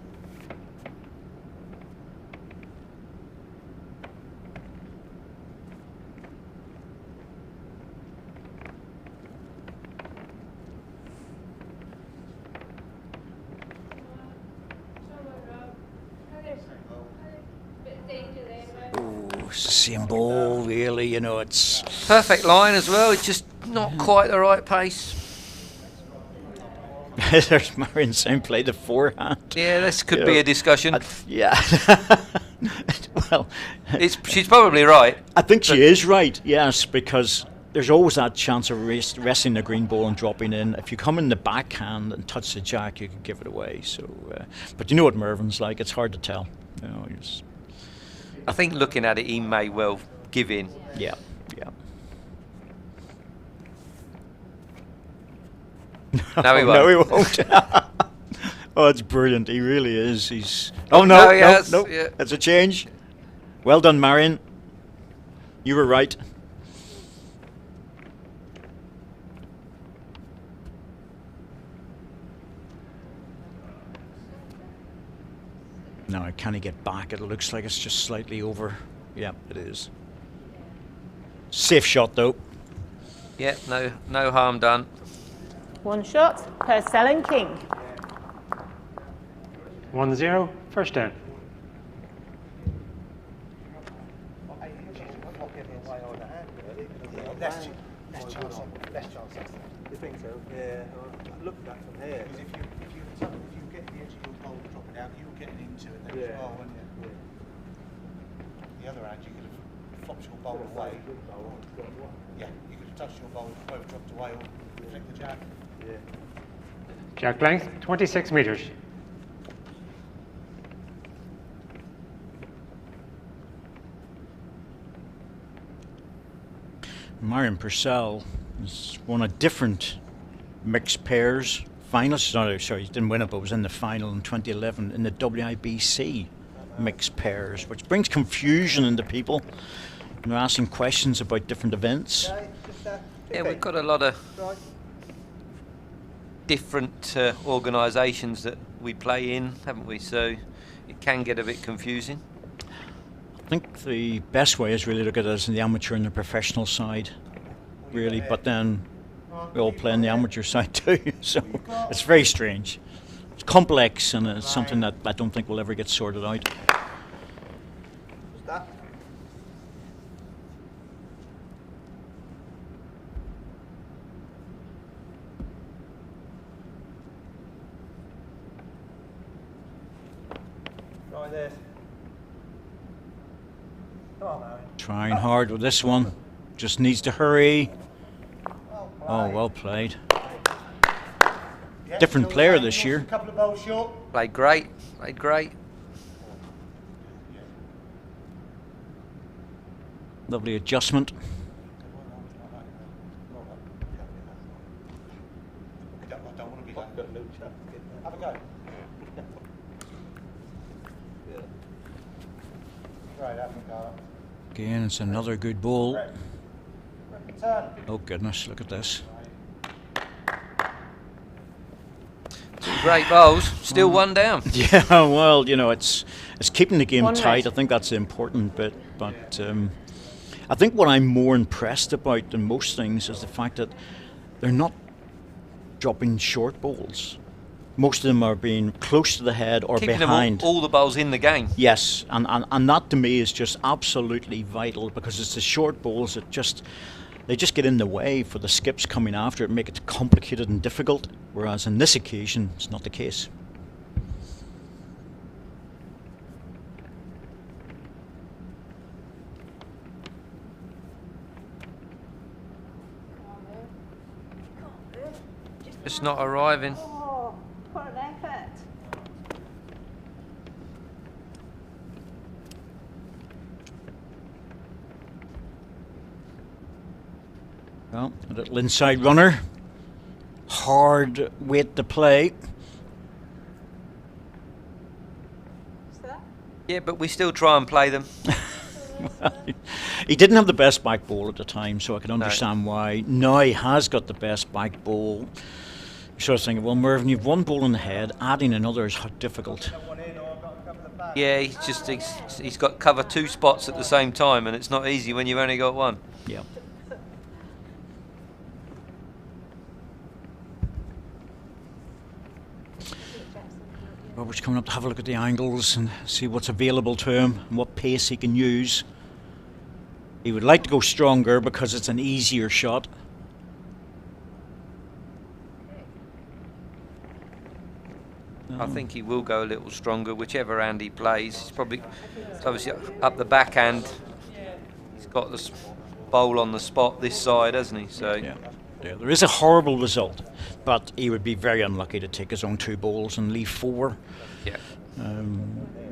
Oh, it's the same ball, really. You know, it's. Perfect line as well. It's just not quite the right pace. There's Marion saying play the forehand. Yeah, this could You be know, a discussion. Yeah. Well, She's probably right. I think she is right, yes, because there's always that chance of resting the green ball and dropping in. If you come in the backhand and touch the jack, you could give it away. So, but you know what Mervyn's like. It's hard to tell. You know, I think looking at it, he may well give in. yeah, yeah. No, he won't. No, he won't. Oh, it's brilliant. He really is. He's. Oh no, No, he has, no. yeah. That's a change. Well done, Marion. You were right. Now, can he get back? It looks like it's just slightly over. Yeah, it is. Safe shot, though. Yeah, no harm done. 1 shot. Purcell and king. 1-0, first down. Less chance. You think so? Yeah. Look at that from here. Because if you get the edge of your bowl dropping out, you're getting into it then as well, aren't you? The other hand, you could have flopped your bowl away. Yeah, you could have touched your bowl, either dropped away or flicked the jack. Jack length, 26 meters. Marion Purcell has won a different mixed pairs final. Sorry, he didn't win it, but was in the final in 2011 in the WIBC mixed pairs, which brings confusion into people. And they're asking questions about different events. Yeah, we've got a lot of different organisations that we play in, haven't we? So it can get a bit confusing. I think the best way is really to look at it as the amateur and the professional side, really. But then we all play on the amateur side too, so it's very strange. It's complex, and it's something that I don't think will ever get sorted out. Right there. Come on, Marion. Trying hard with this one, just needs to hurry. Oh, well played. Yeah, Different still player the same, this just year. A couple of balls short. Played great. Played great. Lovely adjustment. I don't want to be like have a go. Right, have a go. Again, it's another good ball. Turn. Oh goodness, look at this. Two great bowls. Still one down. Yeah, well, you know, it's keeping the game One tight. right. I think that's the important bit. But I think what I'm more impressed about than most things is the fact that they're not dropping short balls. Most of them are being close to the head or Keeping behind. them all the bowls in the game. Yes, and that to me is just absolutely vital, because it's the short balls that they just get in the way for the skips coming after it, make it complicated and difficult, whereas in this occasion it's not the case. Just not arriving. Oh, what an effort. Well, a little inside runner, hard weight to play. What's that? Yeah, but we still try and play them. He didn't have the best back ball at the time, so I can understand why. Now he has got the best back ball. You're sort of thinking, well, Mervyn, you've one ball in the head, adding another is difficult. Yeah, he's got cover two spots at the same time, and it's not easy when you've only got one. Yeah. Robert's coming up to have a look at the angles and see what's available to him and what pace he can use. He would like to go stronger because it's an easier shot. I think he will go a little stronger, whichever hand he plays. He's probably obviously up the backhand. He's got the bowl on the spot this side, hasn't he? So Yeah, there is a horrible result, but he would be very unlucky to take his own two balls and leave four. yeah,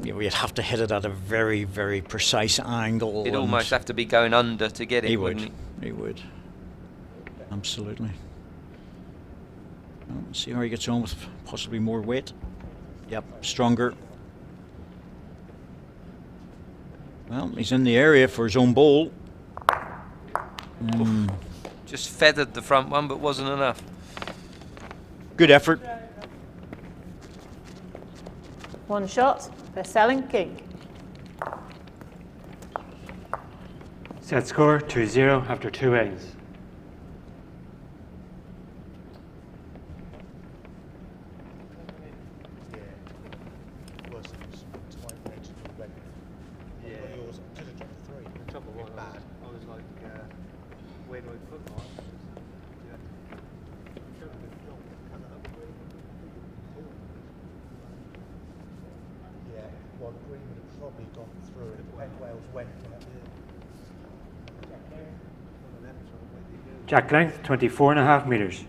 You'd have to hit it at a very, very precise angle. he'd and almost have to be going under to get it, He wouldn't would. he? He would. Absolutely. Well, see how he gets on with possibly more weight. Yep, stronger. Well, he's in the area for his own ball. Just feathered the front one, but wasn't enough. Good effort. One shot, Purcell and King. Set score 2-0 after 2 innings. Jack length 24.5 meters.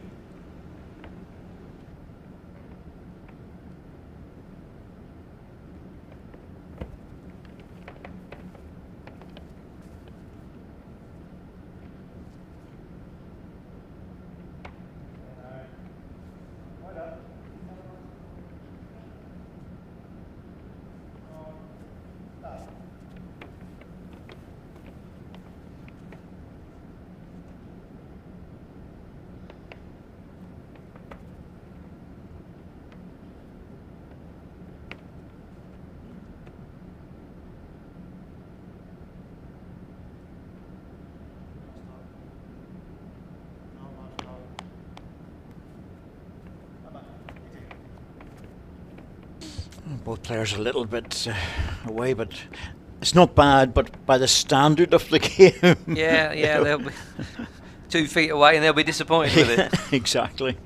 Both players a little bit away, but it's not bad. But by the standard of the game, Yeah, they'll be 2 feet away and they'll be disappointed with it. Exactly.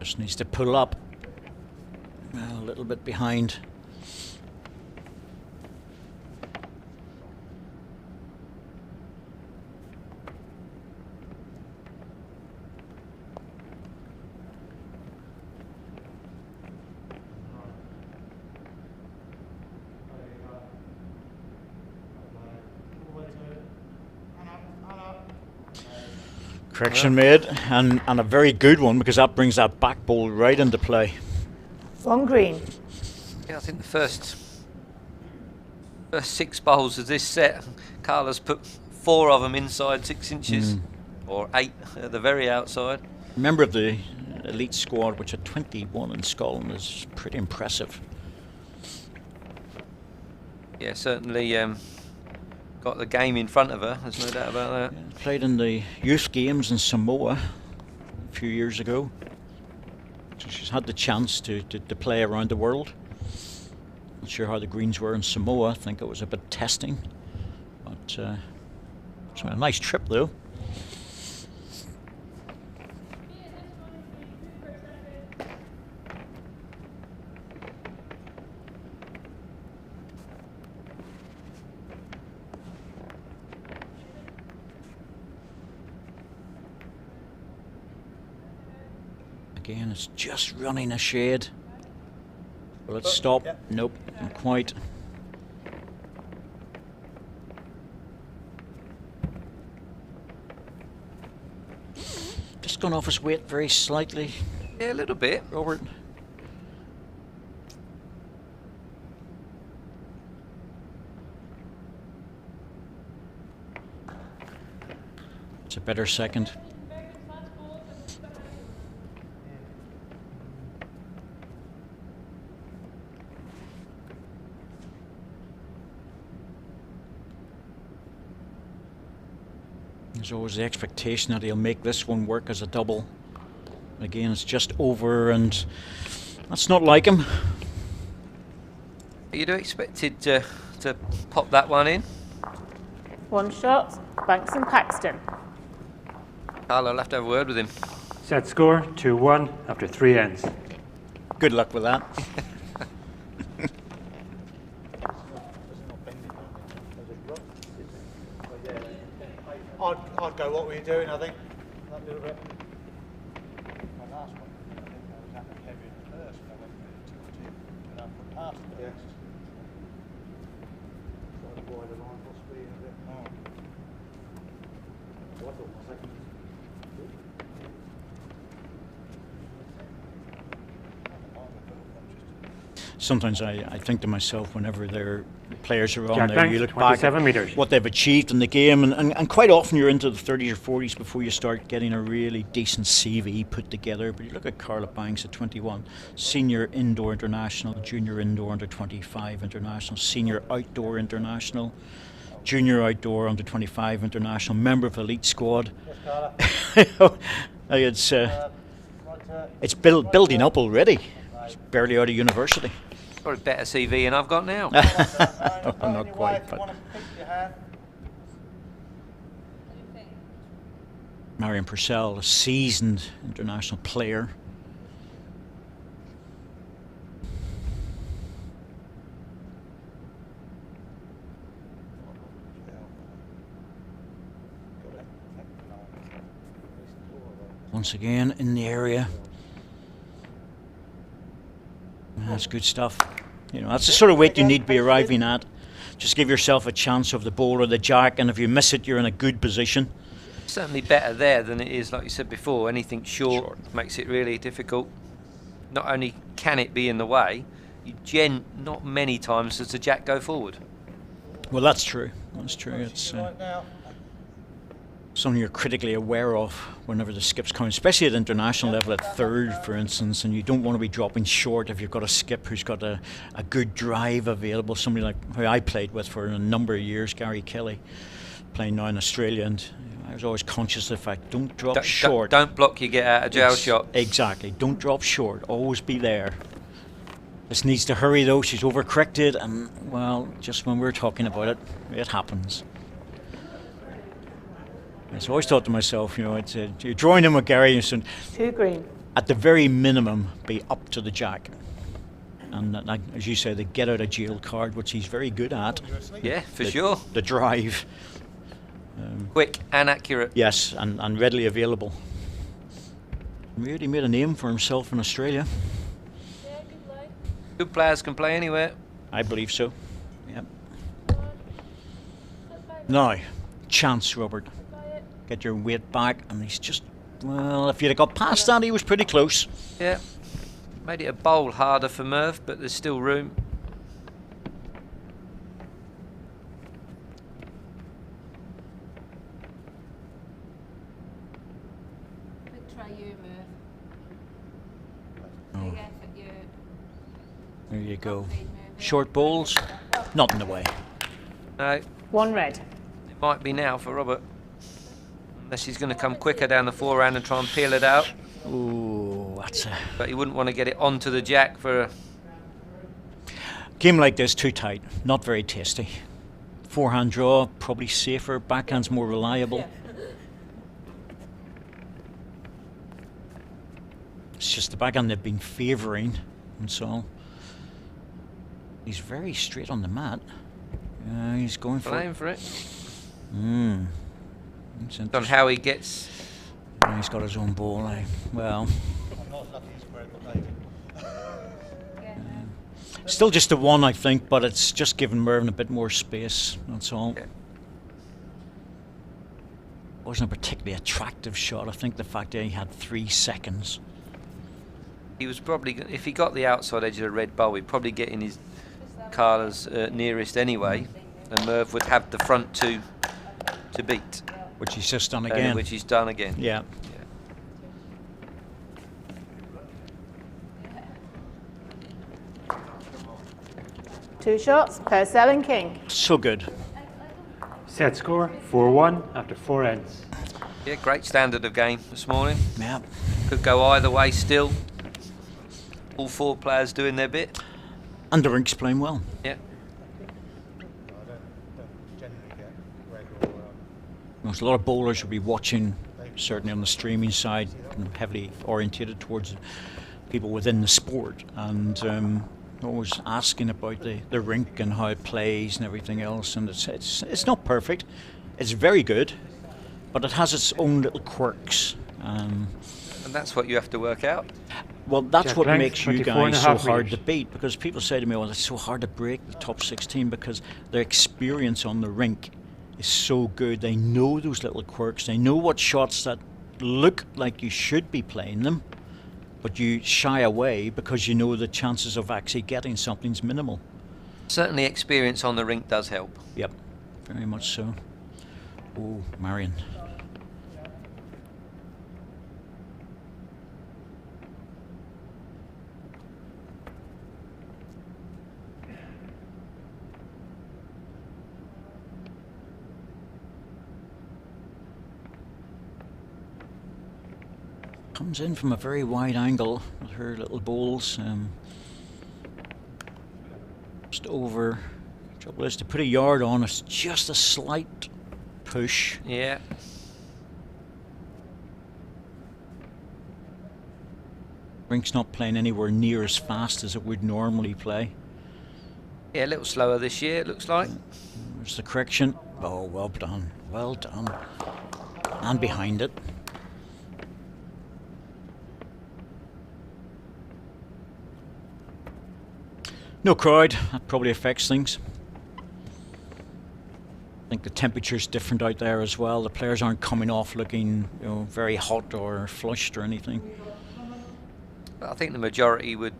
Just needs to pull up. A little bit behind. Correction made, and a very good one, because that brings that back ball right into play. One green. Yeah, I think the first 6 bowls of this set, Carla's put 4 of them inside 6 inches, or 8 at the very outside. Member of the elite squad, which had 21 in Scotland, is pretty impressive. Yeah, certainly got the game in front of her, there's no doubt about that. Yeah, played in the youth games in Samoa a few years ago. So she's had the chance to play around the world. Not sure how the greens were in Samoa. I think it was a bit testing. But it's a nice trip though. Again, it's just running a shade. Will it stop? Yeah. Nope, not quite. Just gone off his weight very slightly, Yeah, a little bit. Robert. It's a better second. There's always the expectation that he'll make this one work as a double. Again, it's just over, and that's not like him. You'd have expected to pop that one in. One shot. Banks and Paxton. Carla will have to have a word with him. Set score 2-1 after 3 ends. Good luck with that. I'd go, what were you doing, I think? That little bit. My last one, I think I was having heavy in the first, and I went with 2-2, and I put past the next. Trying to widen the line, possibly a bit more. So I thought my second was good. Sometimes I think to myself, whenever their players are on Jack there, Banks, you look back 27 at metres. what they've achieved in the game, and quite often you're into the 30s or 40s before you start getting a really decent CV put together. But you look at Carla Banks at 21, senior indoor international, junior indoor under 25 international, senior outdoor international, junior outdoor under 25 international, member of the elite squad. It's building up already. It's barely out of university. Got a better CV than I've got now. Not quite, but Marion Purcell, a seasoned international player. Once again in the area. That's good stuff. You know, that's the sort of weight you need to be arriving at. Just give yourself a chance of the ball or the jack, and if you miss it, you're in a good position. Certainly better there than it is, like you said before. Anything short makes it really difficult. Not only can it be in the way, not many times does the jack go forward. Well, that's true. That's true. It's something you're critically aware of whenever the skips come, especially at international level at third, for instance, and you don't want to be dropping short if you've got a skip who's got a good drive available. Somebody like who I played with for a number of years, Gary Kelly. playing now in Australia, and I was always conscious of the fact, don't drop short. Don't block your get out of jail shot. Exactly, don't drop short, always be there. This needs to hurry though, she's overcorrected, and well, just when we're talking about it, it happens. So I always thought to myself, you know, you're drawing in with Gary, and said, 2 green. at the very minimum, be up to the jack. And as you say, the get out of jail card, which he's very good at. Yeah, for sure. The drive. Quick and accurate. Yes, and readily available. Really made a name for himself in Australia. Yeah, good play. Good players can play anywhere. I believe so. Yep. Slip by it. Now, chance, Robert. Slip by it. Get your weight back, and he's just, well, if you'd have got past that, he was pretty close. Yeah. Made it a bowl harder for Merv, but there's still room. Good try you, Merv. Oh, Big effort, you. there you go. Feed, Merv. Short balls, not in the way. No, it 1 red. might be now for Robert. Unless he's going to come quicker down the forehand and try and peel it out. Ooh, that's a But he wouldn't want to get it onto the jack for a... game like this, too tight, not very tasty. Forehand draw, probably safer, backhand's more reliable. It's just the backhand they've been favouring, and so he's very straight on the mat. He's going for Playing for it. It's On interesting. how he gets... He's got his own ball. Well, I'm not lucky he's wearing the lady. still just a 1, I think, but it's just giving Mervyn a bit more space. That's all. Yeah. Wasn't a particularly attractive shot. I think the fact that he had 3 seconds. He was probably... If he got the outside edge of the red bowl, he'd probably get in his Carla's nearest anyway, and Merv would have the front 2 to beat. Which he's just done again. Which he's done again. Yeah. Two shots, Purcell and King. So good. Set score 4-1 after 4 ends. Yeah, great standard of game this morning. Yeah. Could go either way still. All 4 players doing their bit. And the rink's playing well. Yeah. I don't generally get Greg or There's a lot of bowlers will be watching, certainly on the streaming side, kind of heavily orientated towards people within the sport, and always asking about the rink and how it plays and everything else. And it's not perfect. It's very good, but it has its own little quirks. And that's what you have to work out. Well, that's Jack what length, makes you 24 and guys a so half hard meters. to beat, because people say to me, well, it's so hard to break the top 16 because their experience on the rink is so good. They know those little quirks. They know what shots that look like you should be playing them, but you shy away because you know the chances of actually getting something's minimal. Certainly experience on the rink does help. Yep, very much so. Oh, Marion. Comes in from a very wide angle with her little bowls. Just over. Trouble is to put a yard on, it's just a slight push. Yeah. Rink's not playing anywhere near as fast as it would normally play. Yeah, a little slower this year, it looks like. There's the correction. Oh, well done. Well done. And behind it. No crowd. That probably affects things. I think the temperature's different out there as well. The players aren't coming off looking, very hot or flushed or anything. I think the majority would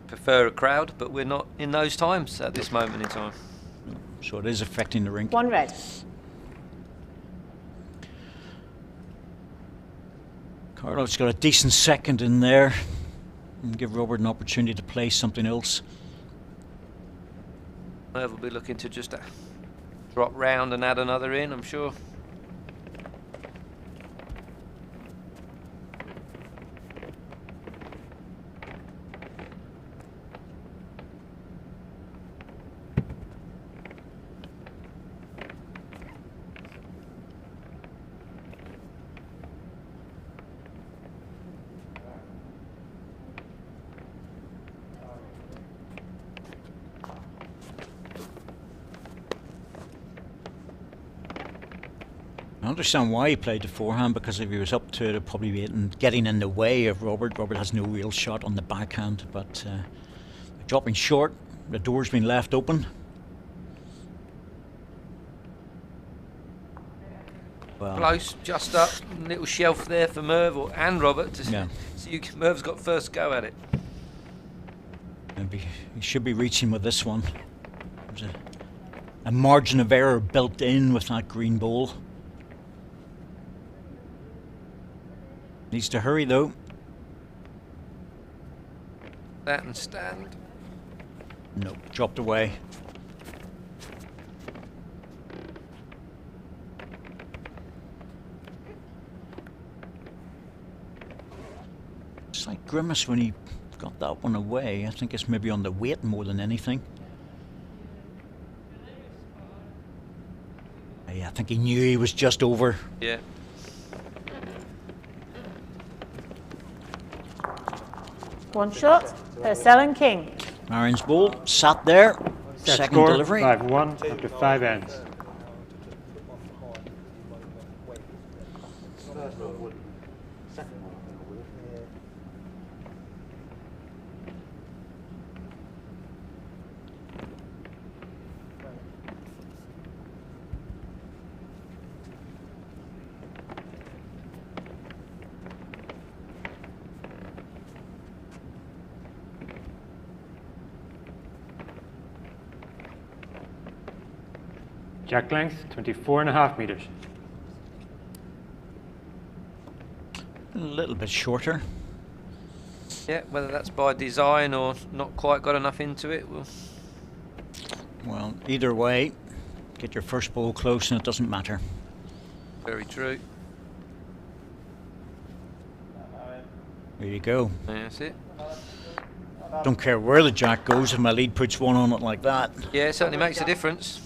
prefer a crowd, but we're not in those times at this moment in time. So it is affecting the rink. 1 red. Carlo's got a decent second in there. And give Robert an opportunity to play something else. Merv will be looking to just drop round and add another in, I'm sure. I understand why he played the forehand, because if he was up to it, it'd probably be getting in the way of Robert. Robert has no real shot on the backhand, but dropping short, the door's been left open. Well, Close, just up, little shelf there for Merv and Robert. Yeah. So Merv's got first go at it. Maybe he should be reaching with this one. There's a margin of error built in with that green ball. Needs to hurry though. That and stand. Nope, dropped away. It's like Grimace when he got that one away. I think it's maybe on the weight more than anything. Yeah, I think he knew he was just over. Yeah. One shot. Purcell and King. Marion's ball sat there. Set Second score delivery. 5-1 after 5 ends. First one I wouldn't. Second one I think I would. Yeah. Jack length 24.5 meters. A little bit shorter. Yeah, whether that's by design or not quite got enough into it. Well, either way, get your first ball close and it doesn't matter. Very true. There you go. Yeah, that's it. Don't care where the jack goes if my lead puts one on it like that. Yeah, it certainly makes a difference.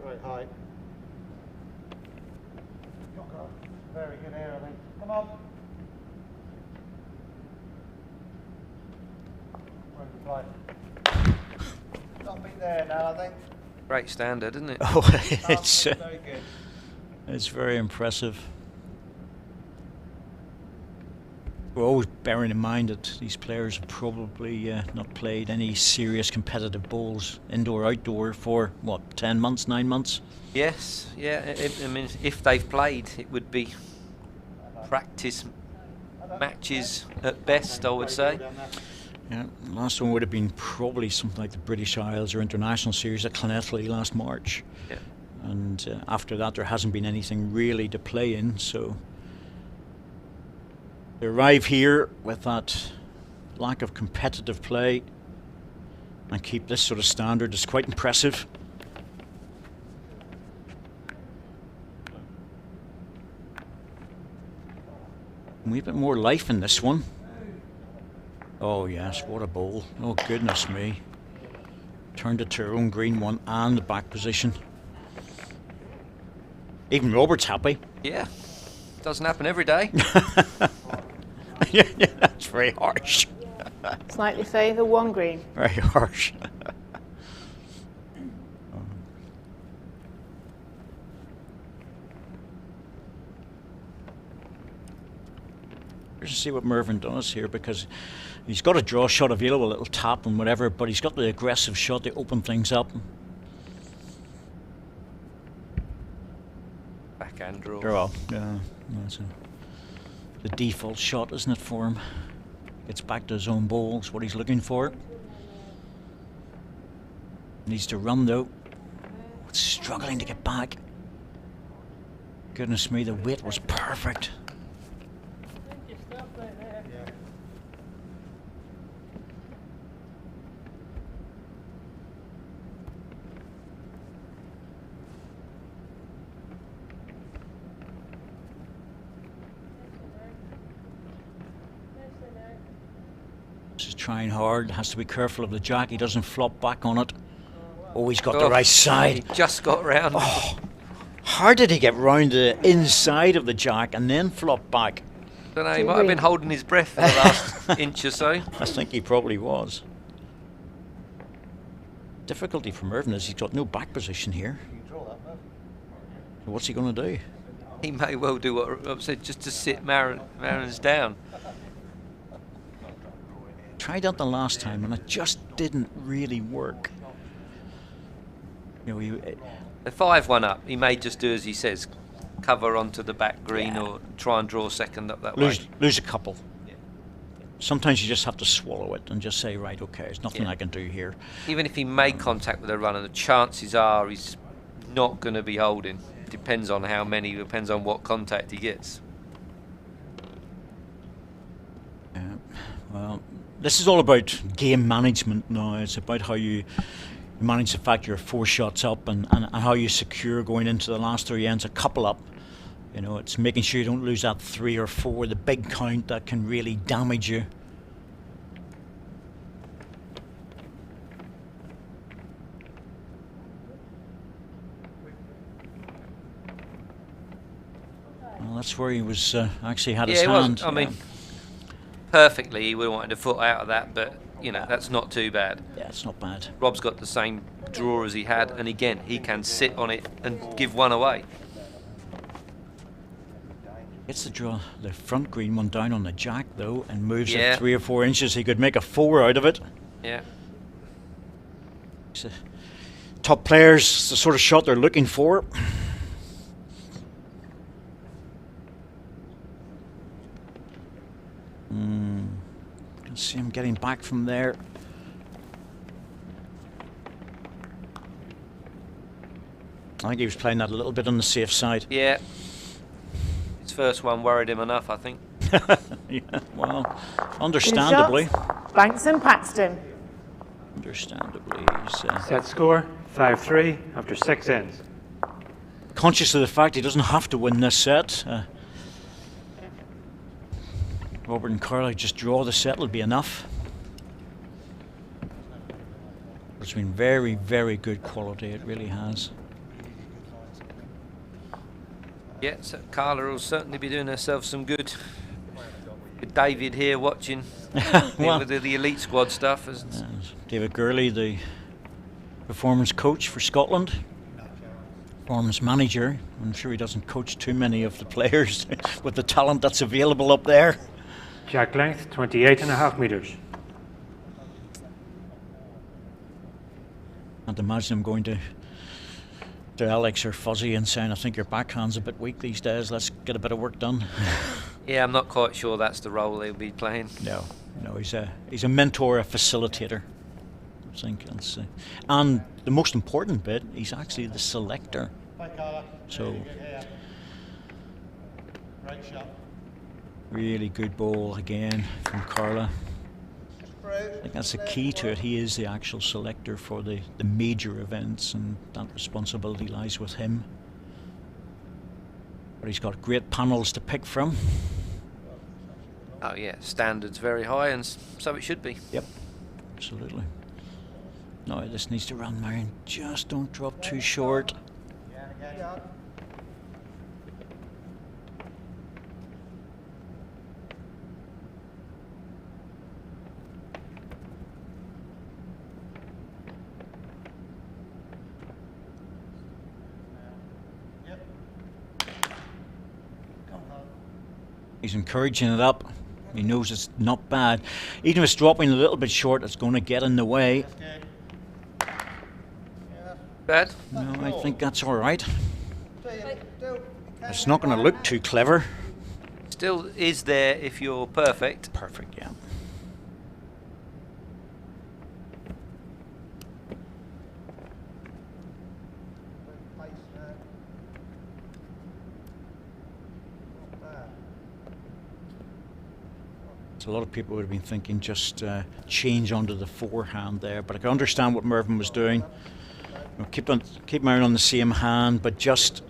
Right, high. Very good air, I think. Come on. Where the fly? Not be there now, I think. Great standard, isn't it? Oh, it's Very good. it's very impressive. We're always bearing in mind that these players have probably not played any serious competitive bowls, indoor, outdoor, for what, 10 months, 9 months? Yes, yeah. I mean, if they've played, it would be practice matches at best, I would say. Yeah, last one would have been probably something like the British Isles or International Series at Clonethley last March. Yeah. And after that, there hasn't been anything really to play in, so to arrive here with that lack of competitive play and keep this sort of standard is quite impressive. A wee bit more life in this one. Oh yes, what a bowl. Oh goodness me. Turned it to her own green one and the back position. Even Robert's happy. Yeah, doesn't happen every day. Yeah, that's very harsh. Slightly favour, one green. Very harsh. Let's see what Mervyn does here, because he's got a draw shot available, a little tap and whatever, but he's got the aggressive shot to open things up. Backhand draw. Draw, yeah. That's the default shot, isn't it, for him? Gets back to his own bowl, is what he's looking for. Needs to run though. Struggling to get back. Goodness me, the weight was perfect. This is trying hard, has to be careful of the jack, he doesn't flop back on it. Oh, he's got the right side. He just got round. Oh, how did he get round the inside of the jack and then flop back? Don't know, he might have been holding his breath for the last inch or so. I think he probably was. Difficulty for Mervyn is he's got no back position here. What's he going to do? He may well do what Rob said, just to sit Mariners down. Tried that the last time and it just didn't really work. You know, The 5-1 up, he may just do as he says, cover onto the back green or try and draw second up that way. Lose a couple. Sometimes you just have to swallow it and just say, right, okay, there's nothing I can do here. Even if he made contact with a runner, the chances are he's not going to be holding. Depends on how many, depends on what contact he gets. Well, this is all about game management now. It's about how you manage the fact you're 4 shots up and how you secure going into the last 3 ends, a couple up. You know, it's making sure you don't lose that 3 or 4, the big count that can really damage you. Well, that's where he was actually had his hand. I mean, perfectly he would have wanted a foot out of that, but you know, that's not too bad. Yeah, it's not bad. Rob's got the same draw as he had, and again, he can sit on it and give one away. Gets the front green one down on the jack though, and moves it 3 or 4 inches. He could make a 4 out of it. Yeah. Top players, the sort of shot they're looking for. Can see him getting back from there. I think he was playing that a little bit on the safe side. Yeah. His first one worried him enough, I think. Yeah, well, understandably. Banks and Paxton. Understandably, he's Set score 5-3 after 6 ends. conscious of the fact he doesn't have to win this set. Robert and Carly just draw the set, will be enough. It's been very, very good quality, it really has. Yeah, so Carla will certainly be doing herself some good. With David here watching Well, with the elite squad stuff. David Gurley, the performance coach for Scotland, performance manager. I'm sure he doesn't coach too many of the players with the talent that's available up there. Jack length 28.5 meters. Can't imagine him going to Alex or Fuzzy and saying, I think your backhand's a bit weak these days, let's get a bit of work done. Yeah, I'm not quite sure that's the role they'll be playing. No, he's a mentor, a facilitator. I think that's, and the most important bit, he's actually the selector. So, really good ball again from Carla. I think that's the key to it. He is the actual selector for the major events, and that responsibility lies with him. But he's got great panels to pick from. Oh yeah, standards very high, and so it should be. Yep, absolutely. No, this needs to run, Marion. Just don't drop too short. He's encouraging it up. He knows it's not bad. Even if it's dropping a little bit short, it's going to get in the way. Bad? No, I think that's all right. It's not going to look too clever. Still is there if you're perfect. Perfect, yeah. A lot of people would have been thinking just change onto the forehand there, but I can understand what Mervyn was doing. You know, keep Marion on the same hand, but just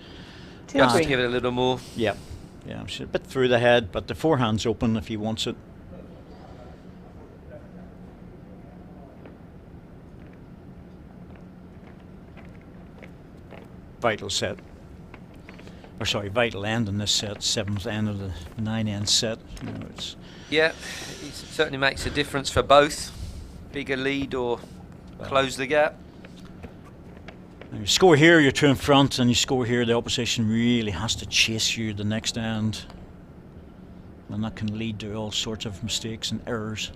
Just give it a little more. Yeah, she's a bit through the head, but the forehand's open if he wants it. Vital set. Or sorry, vital end in this set, 7th end of the 9-end set. You know, it's Yeah, it certainly makes a difference for both. Bigger lead or close the gap. You score here, you're 2 in front, and you score here, the opposition really has to chase you the next end. And that can lead to all sorts of mistakes and errors.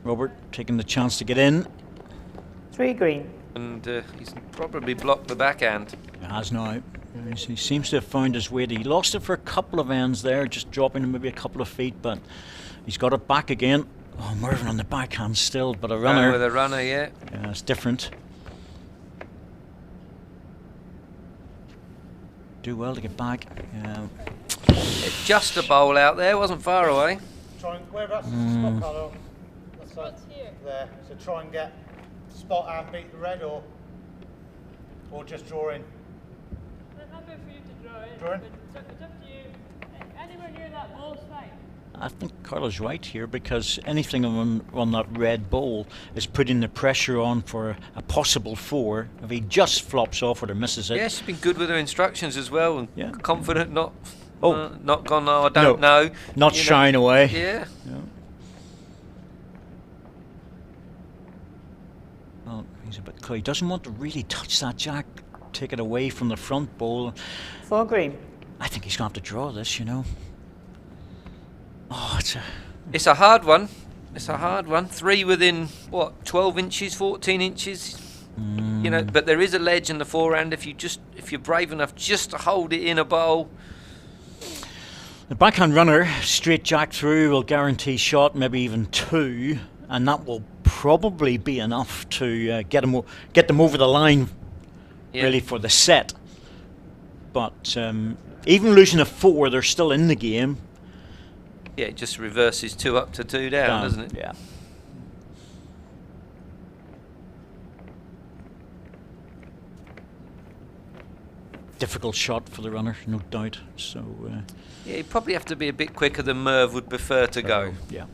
Robert taking the chance to get in. 3 green. And he's probably blocked the backhand. He has now. He seems to have found his way. He lost it for a couple of ends there, just dropping him maybe a couple of feet, but he's got it back again. Oh, Mervyn on the backhand still, but a runner. With a runner, yeah. Yeah, it's different. Do well to get back. Just a bowl out there, wasn't far away. Try and, whereabouts is the spot, Carlo? That's like here. there. So try and get spot and beat the red, or just draw in. I'm happy for you to draw in. Draw in? But it's up to you. Anywhere near that ball's fine. I think Carlo's right here, because anything on that red ball is putting the pressure on for a possible 4. If he just flops off or misses it. Yeah, she's been good with her instructions as well, and Yeah. confident, not Oh. gone, oh, I don't know. Not You know. shying away. Yeah. Well, he's a bit clear. He doesn't want to really touch that jack, take it away from the front ball. 4 green. I think he's going to have to draw this, you know. Oh, It's a hard one. It's a hard one. 3 within, what, 12 inches, 14 inches? You know, but there is a ledge in the forehand. If you're brave enough just to hold it in a bowl. the backhand runner, straight jack through, will guarantee shot, maybe even 2, and that will probably be enough to get them over the line, Yeah. really, for the set. But even losing a 4, they're still in the game. Yeah, it just reverses 2 up to 2 down, doesn't it? Yeah. Difficult shot for the runner, no doubt. So Yeah, you probably have to be a bit quicker than Merv would prefer to go. yeah.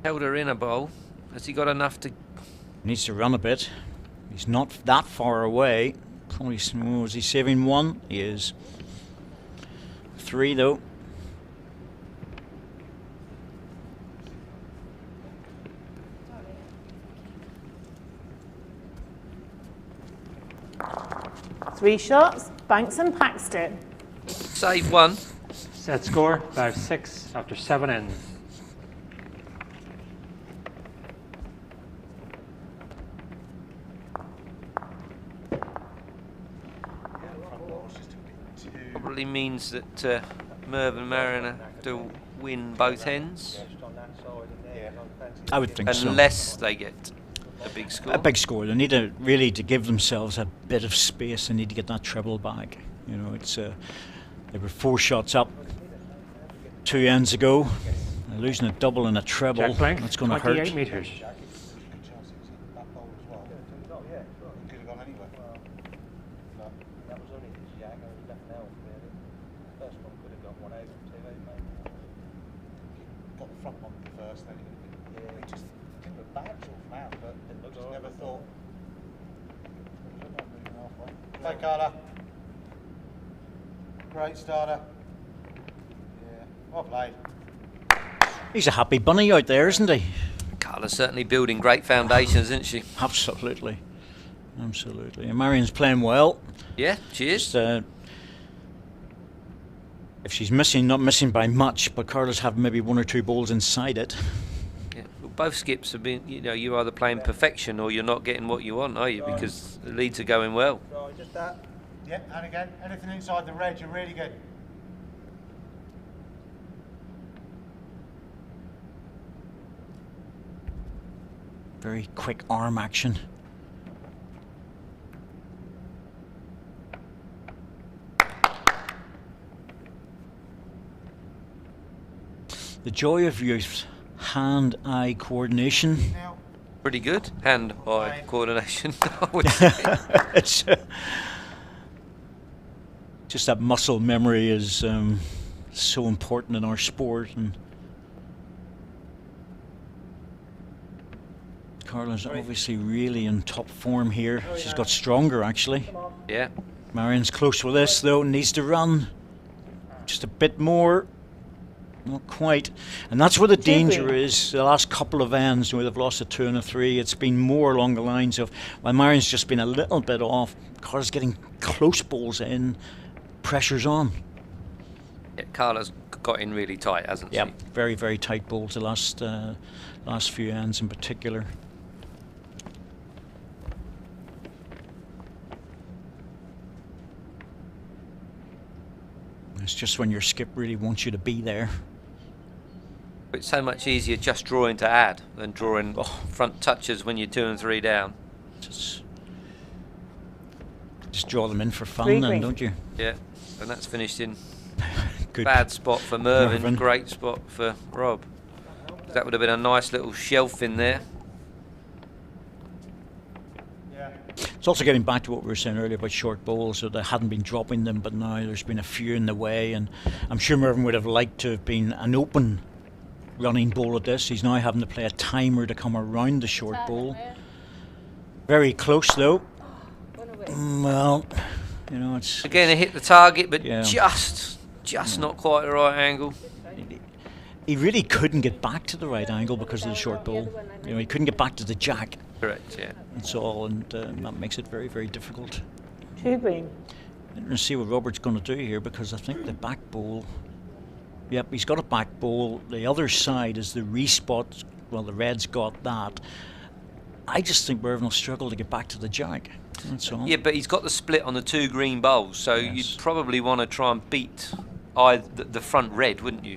Held her in a bowl. Has he got enough to... Needs to run a bit. He's not that far away. Probably, was he saving 1? He is. 3 though. Three shots, Banks and Paxton. Save 1. Set score 5-6 after 7 ends. Probably means that Merv and Marion have to win both ends. I would think so. Unless they get a big score. A big score. They need to really to give themselves a bit of space. They need to get that treble back. You know, it's they were 4 shots up 2 ends ago. They're losing a double and a treble. Jack blank, That's going to 28 hurt. meters. That bowl as well. Oh yeah, could have gone anywhere. That was only his jack. I was left now. First one could have got 1 over 2 maybe. Got the front one first, then it just didn't look bad sort of now, but I just never thought. Hey Carla. Great starter. Yeah, well played. He's a happy bunny out there, isn't he? Carla's certainly building great foundations, isn't she? Absolutely. Absolutely. And Marion's playing well. Yeah, she is. Just, if she's missing, not missing by much, but Carla's have maybe 1 or 2 balls inside it. Yeah. Well, both skips have been, you know, you're either playing perfection or you're not getting what you want, are you? Because the leads are going well. Right, just that. Yeah, and again, anything inside the red, you're really good. Very quick arm action. The joy of youth, hand-eye coordination. Now, Pretty good hand-eye coordination, I would say. It's just that muscle memory is so important in our sport, and Carla's obviously really in top form here. She's got stronger actually. Yeah. Marion's close with this though, needs to run just a bit more. Not quite. And that's where the danger is. The last couple of ends where they've lost a 2 and a 3, it's been more along the lines of, well, Marion's just been a little bit off. Carla's getting close balls in, pressure's on. Yeah, Carla's got in really tight, hasn't Yeah, she? very, very tight balls the last few ends in particular. It's just when your skip really wants you to be there. It's so much easier just drawing to add than drawing front touches when you're 2 and 3 down. Just draw them in for fun Three then, green. don't you? Yeah, and that's finished in Good. bad spot for Mervyn, Mervyn. great spot for Rob. That would have been a nice little shelf in there. It's also getting back to what we were saying earlier about short bowls, so they hadn't been dropping them, but now there's been a few in the way, and I'm sure Mervyn would have liked to have been an open running bowl at this. He's now having to play a timer to come around the short bowl. Very close though. Well, you know, it's Again, it hit the target, but Yeah. just not quite the right angle. he really couldn't get back to the right angle because of the short bowl. You know, he couldn't get back to the jack. Correct, yeah. That's all, and that makes it very, very difficult. 2 green. I'm going to see what Robert's going to do here, because I think the back bowl. Yep, he's got a back bowl. The other side is the respot. Well, the red's got that. I just think Mervyn will struggle to get back to the jack. That's all. Yeah, but he's got the split on the 2 green bowls, so Yes. you'd probably want to try and beat the front red, wouldn't you?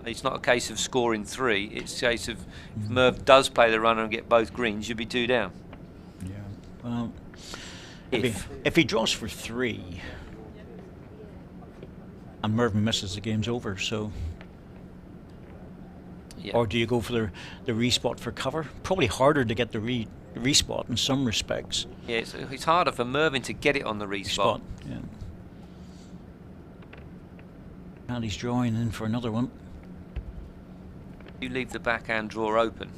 It's not a case of scoring 3. It's a case of if Merv does play the runner and get both greens, you'd be 2 down. Yeah. Well, If if he draws for 3 and Mervyn misses, the game's over. So, yeah. or do you go for the respot for cover? Probably harder to get the respot in some respects. Yeah, it's harder for Mervyn to get it on the respot. Spot. Yeah. And he's drawing in for another one. You leave the backhand drawer open.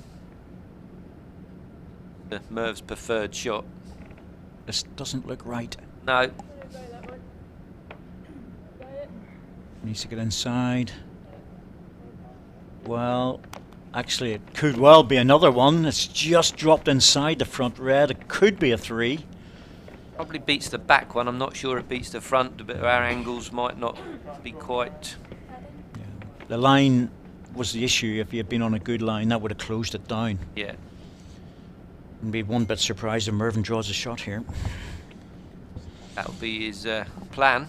The Merv's preferred shot. This doesn't look right. No, Needs to get inside. Well, actually, it could well be another one. It's just dropped inside the front red. It could be a 3. probably beats the back one. I'm not sure it beats the front, but our angles might not be quite. Yeah. The line was the issue. If he had been on a good line, that would have closed it down. Yeah. I'd be one bit surprised if Mervyn draws a shot here. That would be his plan.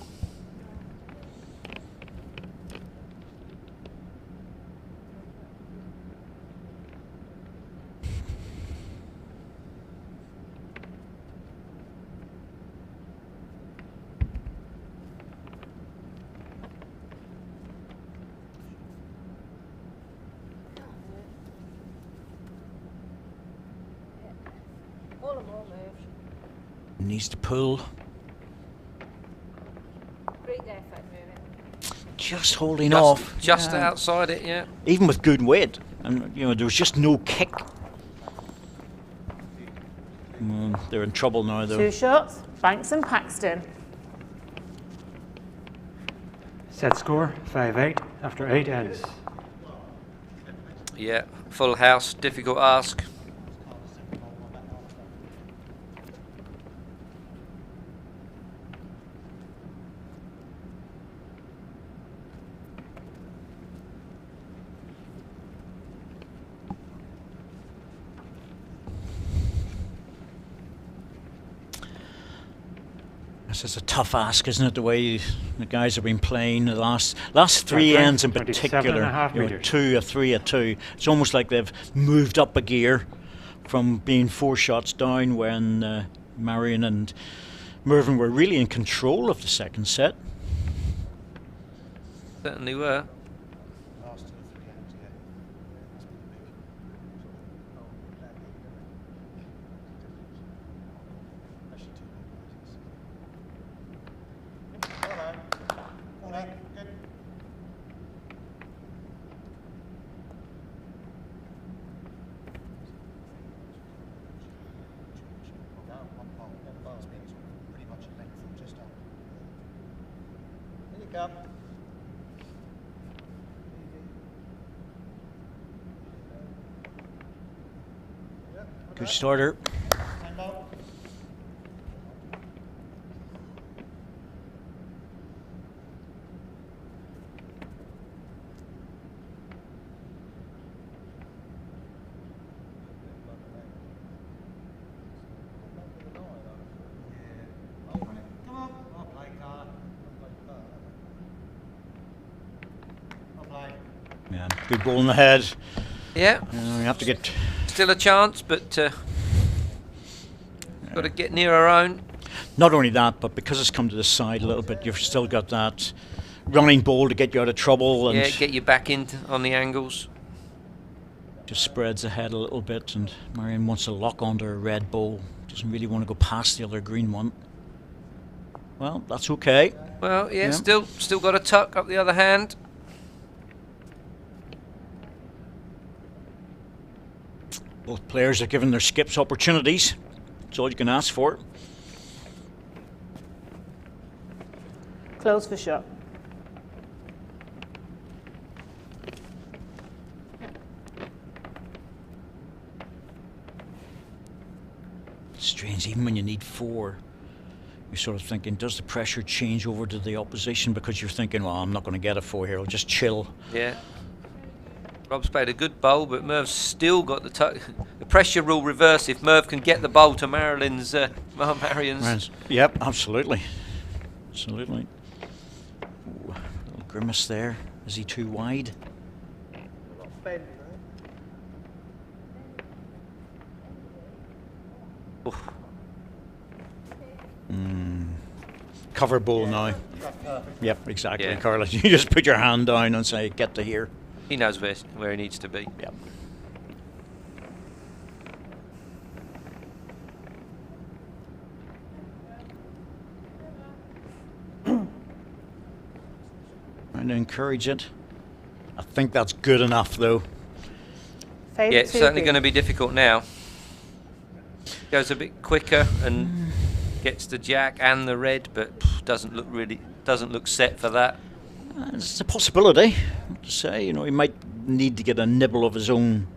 All and more moves. Needs to pull. Great effort moving. Just holding Just, off. just Yeah. outside it, yeah. Even with good weight. And, you know, there was just no kick. They're in trouble now, though. 2 shots. Banks and Paxton. Set score 5-8 after 8 ends. Yeah, full house, difficult ask. This is a tough ask, isn't it? The way the guys have been playing the last 3 Right, ends in 27.5 particular. You know, metres. 2, a 3, a 2. It's almost like they've moved up a gear from being 4 shots down when Marion and Mervyn were really in control of the second set. Certainly were. Last 2 or 3 ends. Come. Good starter. Stand up. Come on. I'll play card. I'll play. Yeah, good ball in the head. Yeah, You have to get. still a chance, but got to get near our own. Not only that, but because it's come to the side a little bit, you've still got that running ball to get you out of trouble, and Yeah, get you back in on the angles. just spreads ahead a little bit. And Marion wants to lock onto a red ball. Doesn't really want to go past the other green one. Well, that's okay. Well, yeah, Yeah. still got a tuck up the other hand. Both players are given their skips opportunities. That's all you can ask for. Close for shot. Strange, even when you need 4, you're sort of thinking, does the pressure change over to the opposition? Because you're thinking, well, I'm not going to get a 4 here, I'll just chill. Yeah. Rob's played a good bowl, but Merv's still got the tuck. The pressure rule reverse if Merv can get the bowl to Marion's. Yep, absolutely. Absolutely. Ooh, little grimace there. Is he too wide? Ben, Oof. Cover ball now. perfect. Yep, exactly, Yeah. Carlos. You just put your hand down and say, get to here. He knows where he needs to be. Yep. Trying to encourage it. I think that's good enough, though. Fade Yeah, it it's too certainly big. going to be difficult now. Goes a bit quicker and gets the jack and the red, but doesn't look set for that. It's a possibility. Not to say, he might need to get a nibble of his own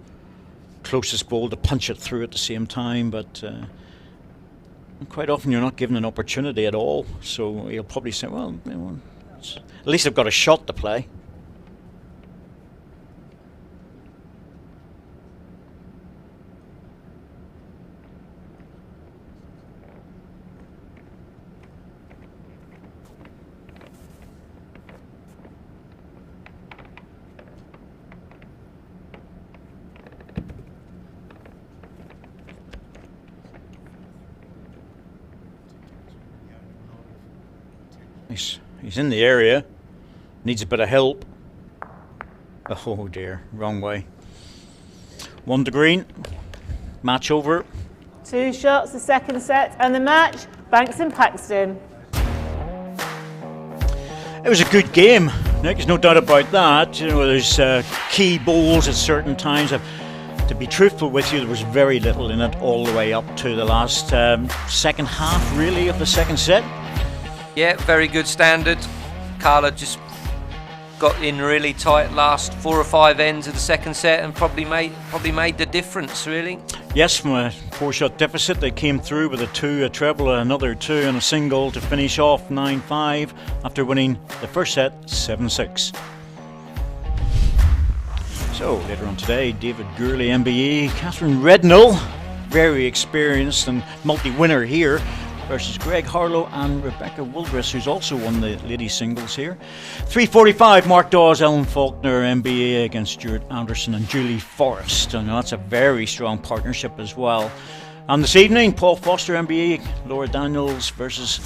closest ball to punch it through at the same time, but quite often you're not given an opportunity at all. So he'll probably say, well, at least I've got a shot to play. He's in the area. Needs a bit of help. Oh dear, wrong way. 1 to green. Match over. 2 shots, the second set, and the match. Banks and Paxton. It was a good game, Nick. There's no doubt about that. There's key balls at certain times. To be truthful with you, there was very little in it all the way up to the last second half, really, of the second set. Yeah, very good standard. Carla just got in really tight last 4 or 5 ends of the second set and probably made the difference, really. Yes, from a 4-shot deficit, they came through with a 2, a treble, another 2, and a single to finish off 9-5 after winning the first set 7-6. So later on today, David Gurley, MBE, Catherine Redknall, very experienced and multi-winner here, versus Greg Harlow and Rebecca Wilgris, who's also won the ladies singles here. 3:45, Mark Dawes, Ellen Faulkner, MBA against Stuart Anderson and Julie Forrest. And that's a very strong partnership as well. And this evening, Paul Foster, MBA, Laura Daniels versus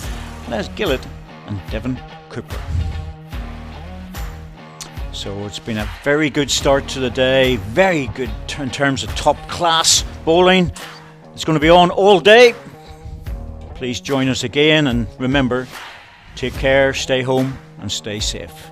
Les Gillett and Devon Cooper. So it's been a very good start to the day, very good in terms of top class bowling. It's going to be on all day. Please join us again, and remember, take care, stay home and stay safe.